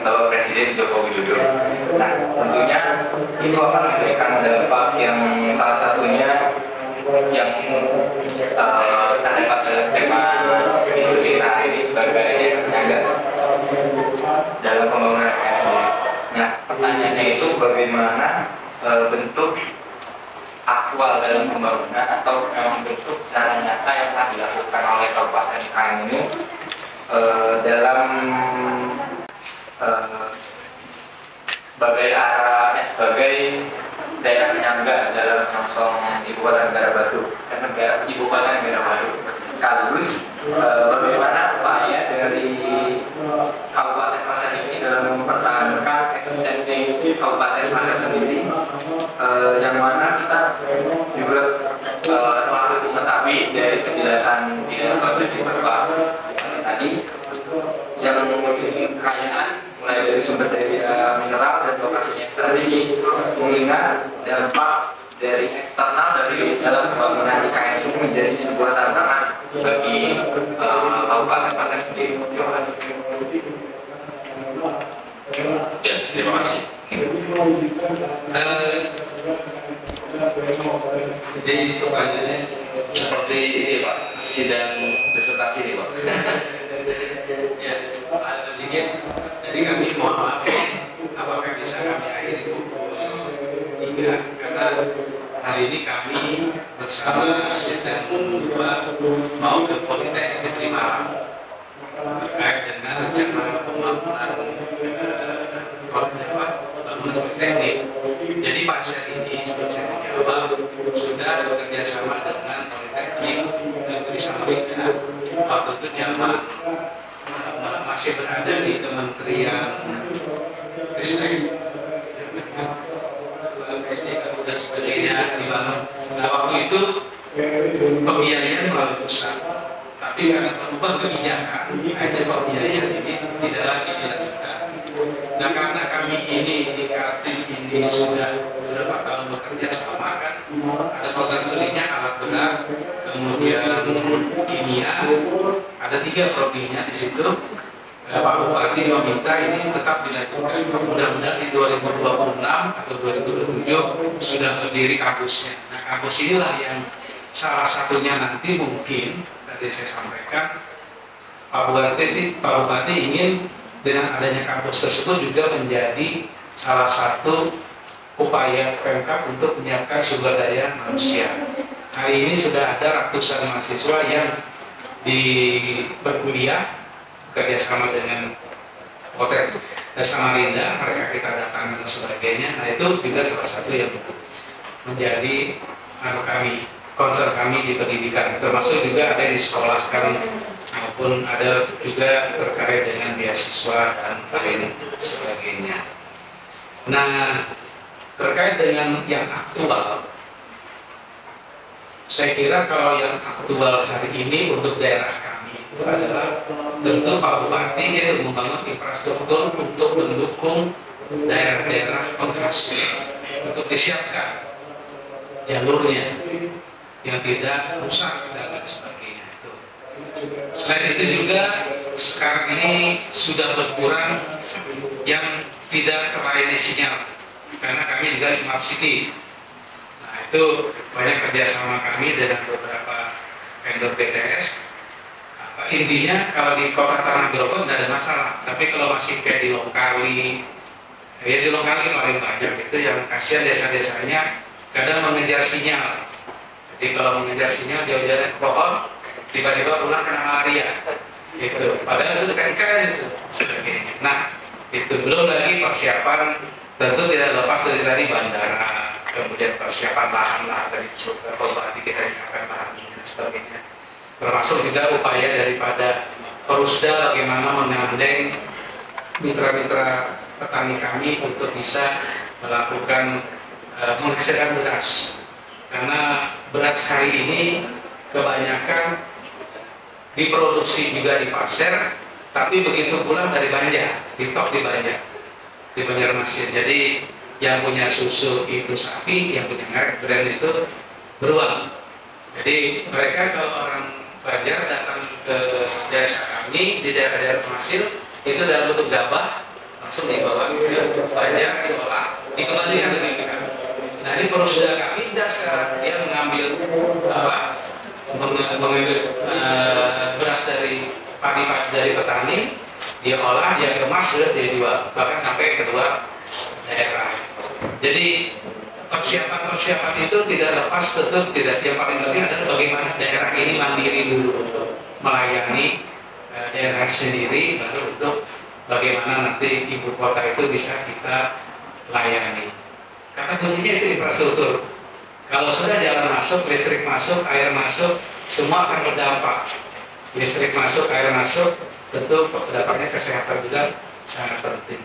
Bapak Presiden Joko Widodo. Nah, tentunya itu akan memberikan dampak yang salah satunya yang terdapat dalam tema diskusi kita hari ini sebagai daerah penyangga dalam pembangunan PSB. Nah, pertanyaannya itu bagaimana bentuk aktual dalam pembangunan atau memang bentuk secara nyata yang telah dilakukan oleh Kabupaten IKN ini dalam sebagai daerah penyangga dalam menyongsong ibu kota negara baru, sekaligus bagaimana upaya dari Kabupaten Pasir ini dalam mempertahankan eksistensi Kabupaten Pasir sendiri, yang mana kita juga telah mengetahui dari penjelasan di Bapak tadi yang memiliki kekayaan mulai dari sumber daya mineral dan lokasinya strategis, mengingat dampak dari eksternal dari dalam pembangunan IKN ini menjadi sebuah tantangan bagi Kabupaten Pasir sendiri. Terima kasih. Ya, terima kasih. Jadi pertanyaannya Seperti ini Pak, sidang disertasi ini Pak. ya, Pak Dingin, jadi kami mohon maaf ya, apakah bisa kami akhiri pukul 3 karena hari ini kami bersama asisten 2 mau ke Politeknik Negeri Malang terkait dengan rencana pembangunan Politeknik. Jadi Pasir ini seperti saya jawab sudah bekerja sama dengan Politeknik Negeri Samarinda waktu itu zaman masih berada di Kementerian Ristek dan sebagainya dibangun. Nah waktu itu pembiayaan melalui pusat, tapi karena perubahan kebijakan akhirnya pembiayaan ini tidak lagi dilakukan. Nah karena kami ini di Kaltim ini sudah beberapa tahun bekerja sama kan, ada program selinya alat berat, kemudian kimia, ada 3 prodinya di situ. Pak Bupati meminta ini tetap dilakukan. Mudah-mudahan di 2026 atau 2027 sudah berdiri kampusnya. Nah kampus inilah yang salah satunya nanti mungkin tadi saya sampaikan Pak Bupati ingin dengan adanya kampus tersebut juga menjadi salah satu upaya Pemkab untuk menyiapkan sumber daya manusia. Hari ini sudah ada ratusan mahasiswa yang berkuliah kerjasama dengan Hotel Samarinda, mereka kita datang dan sebagainya. Nah itu juga salah satu yang menjadi concern kami di pendidikan, termasuk juga ada yang disekolahkan maupun ada juga terkait dengan beasiswa dan lain sebagainya. Nah terkait dengan yang aktual, saya kira kalau yang aktual hari ini untuk daerah kami itu adalah tentu Pak Bupati yaitu membangun infrastruktur untuk mendukung daerah-daerah penghasil untuk disiapkan jalurnya yang tidak rusak dan lain sebagainya itu. Selain itu juga sekarang ini sudah berkurang yang tidak terlayani sinyal karena kami juga smart city. Nah itu banyak kerjasama kami dengan beberapa vendor BTS. Intinya kalau di kota Tanah Grogol tidak ada masalah, tapi kalau masih kayak di Longkali, ya di Longkali paling banyak itu yang kasihan desa-desanya kadang mengejar sinyal. Jadi kalau mengejar sinyal jauh-jauh ke pohon, tiba-tiba pulang kena malaria, gitu. Padahal itu dekat-dekat itu sebagainya. Nah, itu belum lagi persiapan, tentu tidak lepas dari tadi bandara, kemudian persiapan lahan tadi Bupati kita nyiapkan lahan dan sebagainya. Termasuk juga upaya daripada Perusda bagaimana menggandeng mitra-mitra petani kami untuk bisa melakukan menghasilkan beras, karena beras hari ini kebanyakan diproduksi juga di Pasir, tapi begitu pulang dari Banjar, ditok di Banjar, di Banjarmasin. Jadi yang punya susu itu sapi, yang punya merek brand itu beruang. Jadi mereka kalau orang Banjar datang ke desa kami di daerah-daerah penghasil itu dalam bentuk gabah langsung dibawa ke Banjar, diolah, dikembalikan ke mereka. Nah ini Perusda kami sekarang dia mengambil beras dari padi dari petani, dia olah, dia kemas, sudah dia jual, bahkan sampai ke luar daerah. Jadi persiapan itu tidak lepas tentu tidak, yang paling penting adalah bagaimana daerah ini mandiri dulu untuk melayani daerah sendiri, baru untuk bagaimana nanti ibu kota itu bisa kita layani. Kata kuncinya itu infrastruktur. Kalau sudah jalan masuk, listrik masuk, air masuk, semua akan berdampak. Listrik masuk, air masuk, tentu dampaknya kesehatan juga sangat penting.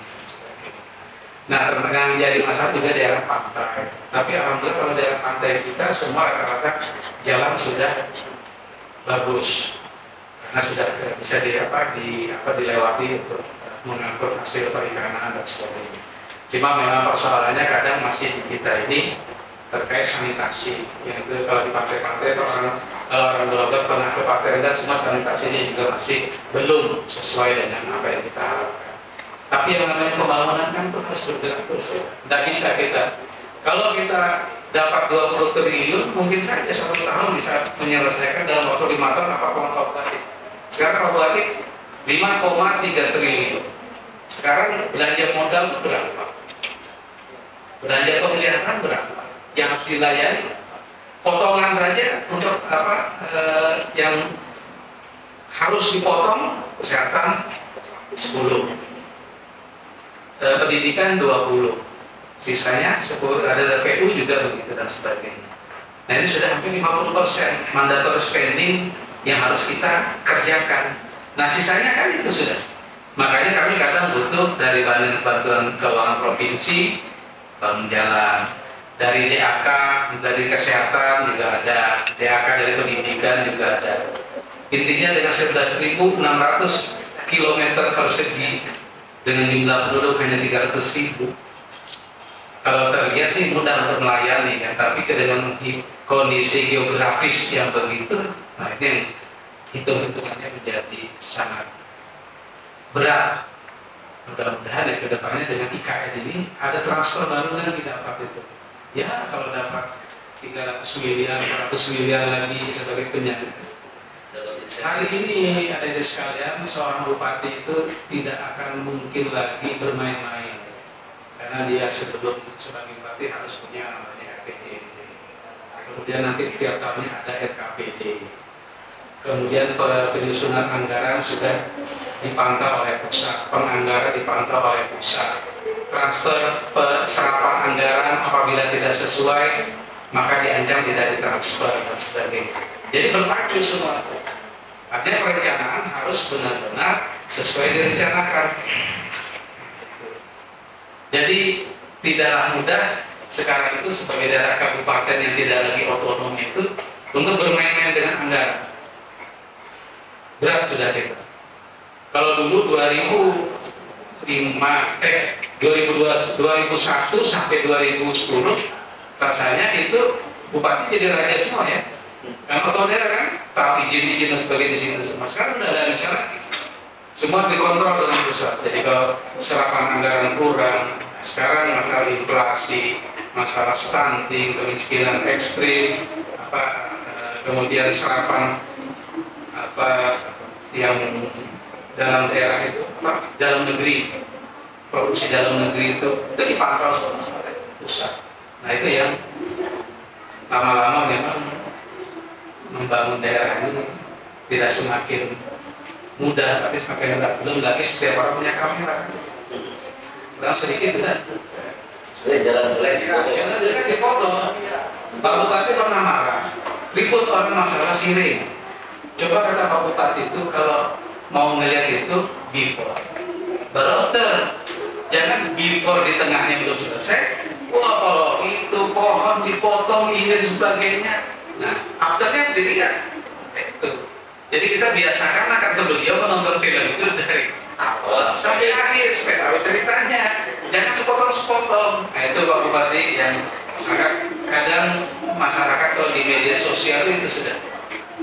Nah, yang jadi masalah juga daerah pantai. Tapi alhamdulillah kalau daerah pantai kita semua rata-rata jalan sudah bagus, karena sudah bisa dilewati untuk mengangkut hasil perikanan dan sebagainya. Cuma memang persoalannya kadang masih di kita ini terkait sanitasi. Yang itu kalau di pantai-pantai kalau orang Logat pernah ke pantai rendah, semua sanitasinya juga masih belum sesuai dengan apa yang kita harapkan. Tapi yang namanya pembangunan kan terus bergerak terus ya. Tidak bisa kita, kalau kita dapat 20 triliun, mungkin saja 1 tahun bisa menyelesaikan dalam waktu 5 tahun apa-apa Pak Bupati. Sekarang Pak Bupati 5,3 triliun. Sekarang belanja modal itu berapa? Belanja pemeliharaan berapa? Yang harus dilayani? Potongan saja untuk yang harus dipotong kesehatan 10. Pendidikan 20, sisanya 10, ada PU juga begitu dan sebagainya. Nah ini sudah hampir 50% mandatory spending yang harus kita kerjakan. Nah sisanya kan itu sudah. Makanya kami kadang butuh dari bantuan keuangan provinsi, bangun jalan, dari DAK, dari kesehatan juga ada, DAK dari pendidikan juga ada. Intinya dengan 11.600 km persegi dengan jumlah penduduk hanya 300.000. Kalau terlihat sih mudah untuk melayani ya, tapi dengan kondisi geografis yang begitu, nah ini yang hitung-hitungannya menjadi sangat berat. Mudah-mudahan ya kedepannya dengan IKN ini ada transfer baru lagi dapat itu. Ya kalau dapat 300 miliar, 400 miliar lagi sebagai penyangga. Hari ini ada di sekalian, seorang bupati itu tidak akan mungkin lagi bermain-main, karena dia sebelum sebagai bupati harus punya namanya RPJMD. Kemudian nanti setiap tahunnya ada RKPD. Kemudian penyusunan anggaran sudah dipantau oleh pusat, penganggaran dipantau oleh pusat. Transfer serapan anggaran apabila tidak sesuai maka diancam tidak ditransfer dan sebagainya. Jadi berpacu semua. Artinya perencanaan harus benar-benar sesuai direncanakan. Jadi tidaklah mudah sekarang itu sebagai daerah kabupaten yang tidak lagi otonom itu untuk bermain-main dengan anggaran. Berat sudah kita. Kalau dulu 2001 sampai 2010 rasanya itu bupati jadi raja semua ya. Kan otonom daerah kan, tahu izin dan sebagainya di sini semua. Sekarang udah ada misalnya semua dikontrol dengan pusat. Jadi kalau serapan anggaran kurang, sekarang masalah inflasi, masalah stunting, kemiskinan ekstrim, kemudian serapan yang dalam daerah itu, dalam negeri, produksi dalam negeri itu dipantau oleh pusat. Nah itu yang lama-lama memang membangun daerah ini tidak semakin mudah, tapi semakin berat. Belum lagi setiap orang punya kamera. Kurang sedikit sudah. Sudah jalan jelek. Jalan jelek dipotong. Pak Bupati pernah marah. Ribut orang masalah siring. Coba kata Pak Bupati itu kalau mau ngeliat itu before, baru after. Jangan before di tengahnya belum selesai. Wah kalau itu pohon dipotong ini dan sebagainya. Nah, afternya dilihat itu. Jadi kita biasakan akan ke beliau menonton film itu dari awal sampai akhir supaya tahu ceritanya. Jangan sepotong-sepotong. Nah itu Pak Bupati yang sangat kadang masyarakat kalau di media sosial itu sudah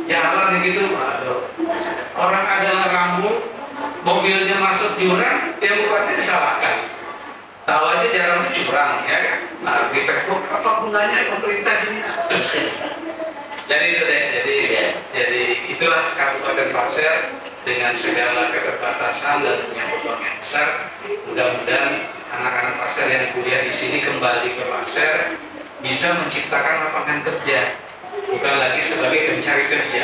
jalan gitu, aduh. Orang ada rambut, mobilnya masuk jurang, yang Bupati disalahkan. Tahu aja jarang itu curang, ya kan? Nah, kita apa gunanya pemerintah ini? Jadi itu deh, jadi itulah Kabupaten Pasir dengan segala keterbatasan dan punya peluang yang besar. Mudah-mudahan anak-anak Pasir yang kuliah di sini kembali ke Pasir bisa menciptakan lapangan kerja, bukan lagi sebagai pencari kerja.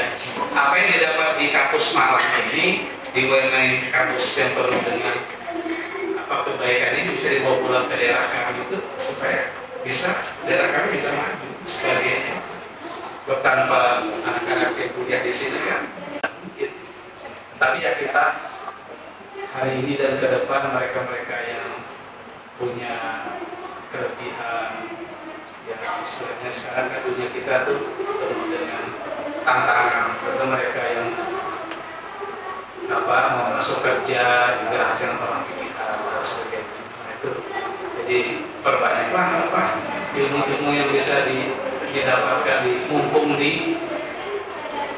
Apa yang didapat di kampus Malang ini, di UMN kampus yang penuh dengan kebaikan ini bisa dibawa pulang ke daerah kami itu supaya bisa daerah kami bisa maju sebagainya. Tanpa anak-anak yang kuliah di sini kan mungkin. Tapi ya kita hari ini dan ke depan mereka-mereka yang punya kelebihan, ya istilahnya sekarang kan dunia kita tuh penuh dengan tantangan. Karena mereka yang mau masuk kerja juga hasil orang pilihan dan sebagainya. Nah, itu jadi perbanyaklah ilmu-ilmu yang bisa didapatkan mumpung di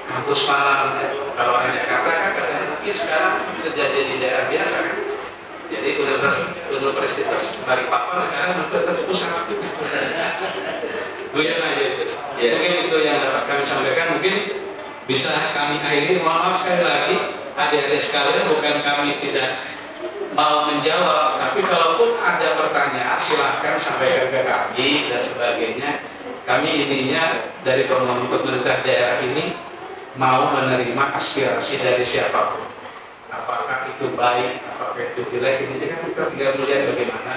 kampus Malang. Kalau orang Jakarta kan kadang-kadang sekarang bisa jadi di daerah biasa kan. Jadi Universitas Balikpapan sekarang Universitas Pusat. Goyang aja itu. Ya, mungkin itu yang dapat kami sampaikan. Mungkin bisa kami akhiri. Mohon maaf sekali lagi adik-adik sekalian, bukan kami tidak mau menjawab, tapi kalaupun ada pertanyaan silahkan sampaikan ke kami dan sebagainya. Kami intinya dari pemerintah daerah ini mau menerima aspirasi dari siapapun. Apakah itu baik, apakah itu jelek, ini juga kita tinggal melihat bagaimana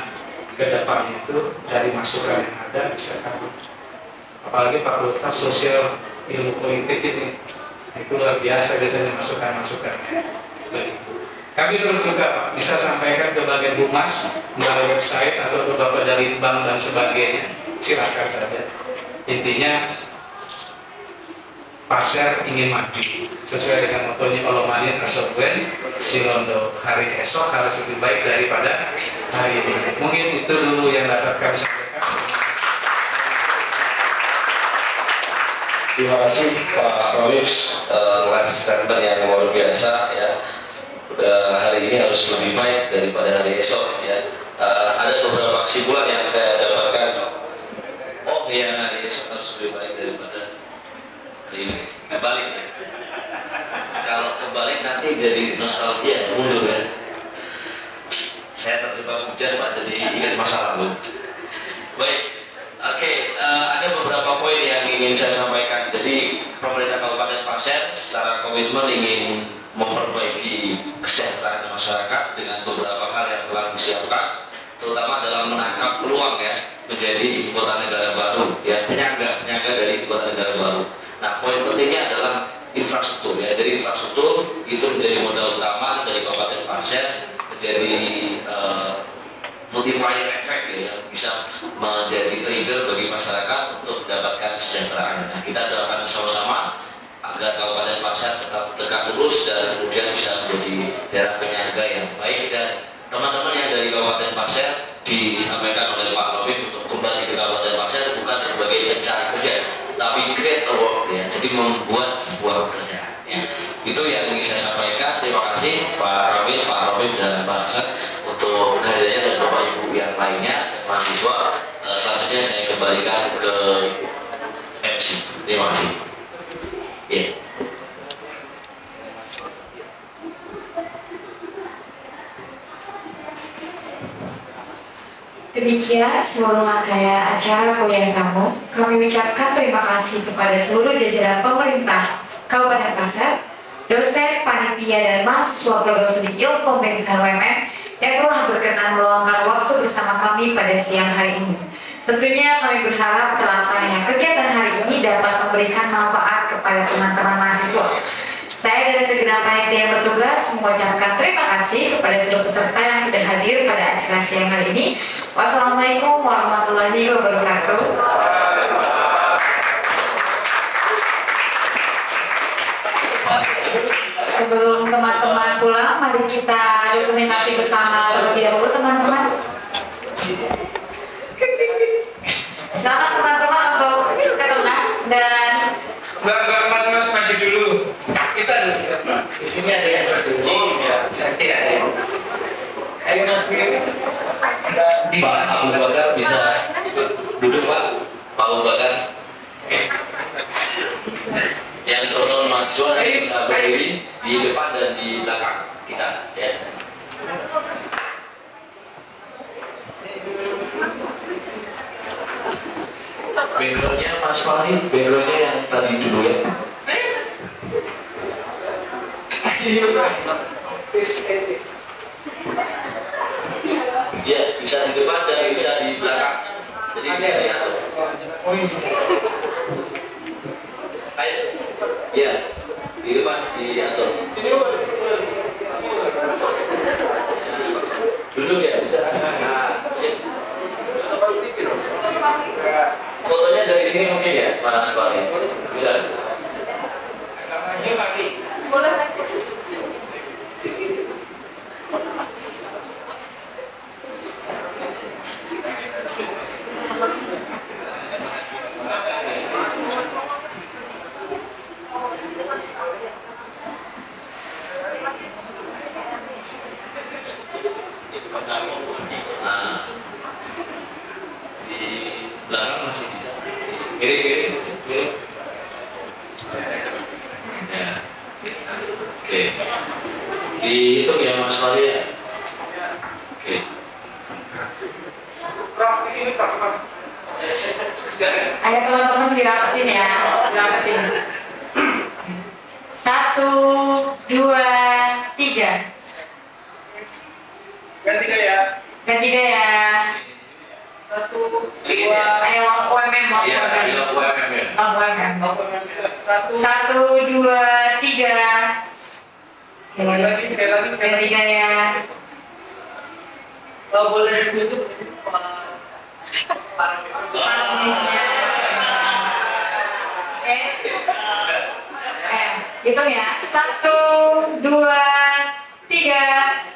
ke depan itu dari masukan yang ada bisa kami. Apalagi Fakultas Sosial Ilmu Politik ini, itu luar biasa biasanya masukan-masukannya. Kami terbuka Pak, bisa sampaikan ke bagian humas melalui website atau ke Bapak dari bank dan sebagainya, silakan saja. Intinya Pasar ingin maju sesuai dengan motonya Olomanit Asobwen Silondo, hari esok harus lebih baik daripada hari ini. Mungkin itu dulu yang dapat kami sampaikan. Terima kasih Pak Rolif, last statement yang luar biasa ya. Hari ini harus lebih baik daripada hari esok ya. Ada beberapa kesimpulan yang saya dapatkan. Oh iya, hari esok harus lebih baik daripada hari ini. Kebalik ya. Kalau kebalik nanti jadi nostalgia, mundur ya. Saya terjebak hujan Pak, jadi ingat masa lalu. Baik. Oke, ada beberapa poin yang ingin saya sampaikan. Jadi pemerintah Kabupaten Pasir secara komitmen ingin memperbaiki kesejahteraan masyarakat dengan beberapa hal yang telah disiapkan, terutama dalam menangkap peluang ya menjadi ibu kota negara baru, ya penyangga dari ibu kota negara baru. Nah, poin pentingnya adalah infrastruktur ya. Jadi infrastruktur itu menjadi modal utama dari Kabupaten Pasir, menjadi multiplier effect ya, bisa menjadi trigger bagi masyarakat untuk mendapatkan kesejahteraan. Nah, kita doakan sama-sama agar Kabupaten Pasir tetap tegak lurus dan kemudian bisa menjadi daerah penyangga yang baik. Dan teman-teman yang dari Kabupaten Pasir disampaikan oleh Pak Robin untuk kembali ke Kabupaten Pasir bukan sebagai pencari kerja, tapi create a work ya, jadi membuat sebuah pekerjaan ya. Itu yang ingin saya sampaikan. Terima kasih Pak Robin dan Pak Hasan untuk kehadirannya dan Bapak Ibu yang lainnya dan mahasiswa. Selanjutnya saya kembalikan ke MC. Terima kasih. Yeah. Demikian seluruh rangkaian acara Goyang Tamu. Kami ucapkan terima kasih kepada seluruh jajaran pemerintah Kabupaten Pasir, dosen, panitia, dan mahasiswa program studi ilmu pemerintahan UMN yang telah berkenan meluangkan waktu bersama kami pada siang hari ini. Tentunya kami berharap terlaksananya kegiatan hari ini dapat memberikan manfaat kepada teman-teman mahasiswa. Saya dan segenap panitia yang bertugas mengucapkan terima kasih kepada seluruh peserta yang sudah hadir pada acara siang hari ini. Wassalamualaikum warahmatullahi wabarakatuh. Sebelum teman-teman pulang, mari kita dokumentasi bersama terlebih dahulu teman-teman. Selamat teman-teman untuk ke tengah dan Mas maju dulu. Kita dulu. Di sini ada yang berdiri. Nanti ada yang. Ayo Mas Pak Abu Bakar bisa duduk Pak. Pak Abu Bakar. Yang teman-teman mahasiswa bisa berdiri di depan dan di belakang kita ya. Mas Fahri, backgroundnya yang tadi dulu ya. Ya, bisa di depan dan bisa di belakang. Jadi bisa diatur. Ayo. Ya, di depan diatur. Duduk ya, bisa. Nah, sip. Fotonya dari sini mungkin ya, Mas Fahri. Bisa. Boleh. Nah, di belakang masih bisa. Kiri. Ya. Oke. Dihitung ya Mas Fahri ya. Oke. Ayo teman-teman dirapetin ya, dirapetin. 1, 2, 3. Ganti ya. Ganti gaya. 1, 2, Ayo UMM. Iya, ayo UMM ya. UMM. 1, 2, 3. sekali lagi. Ganti gaya. Kalau boleh ditutup. Oke. Hitung ya. 1, 2, 3.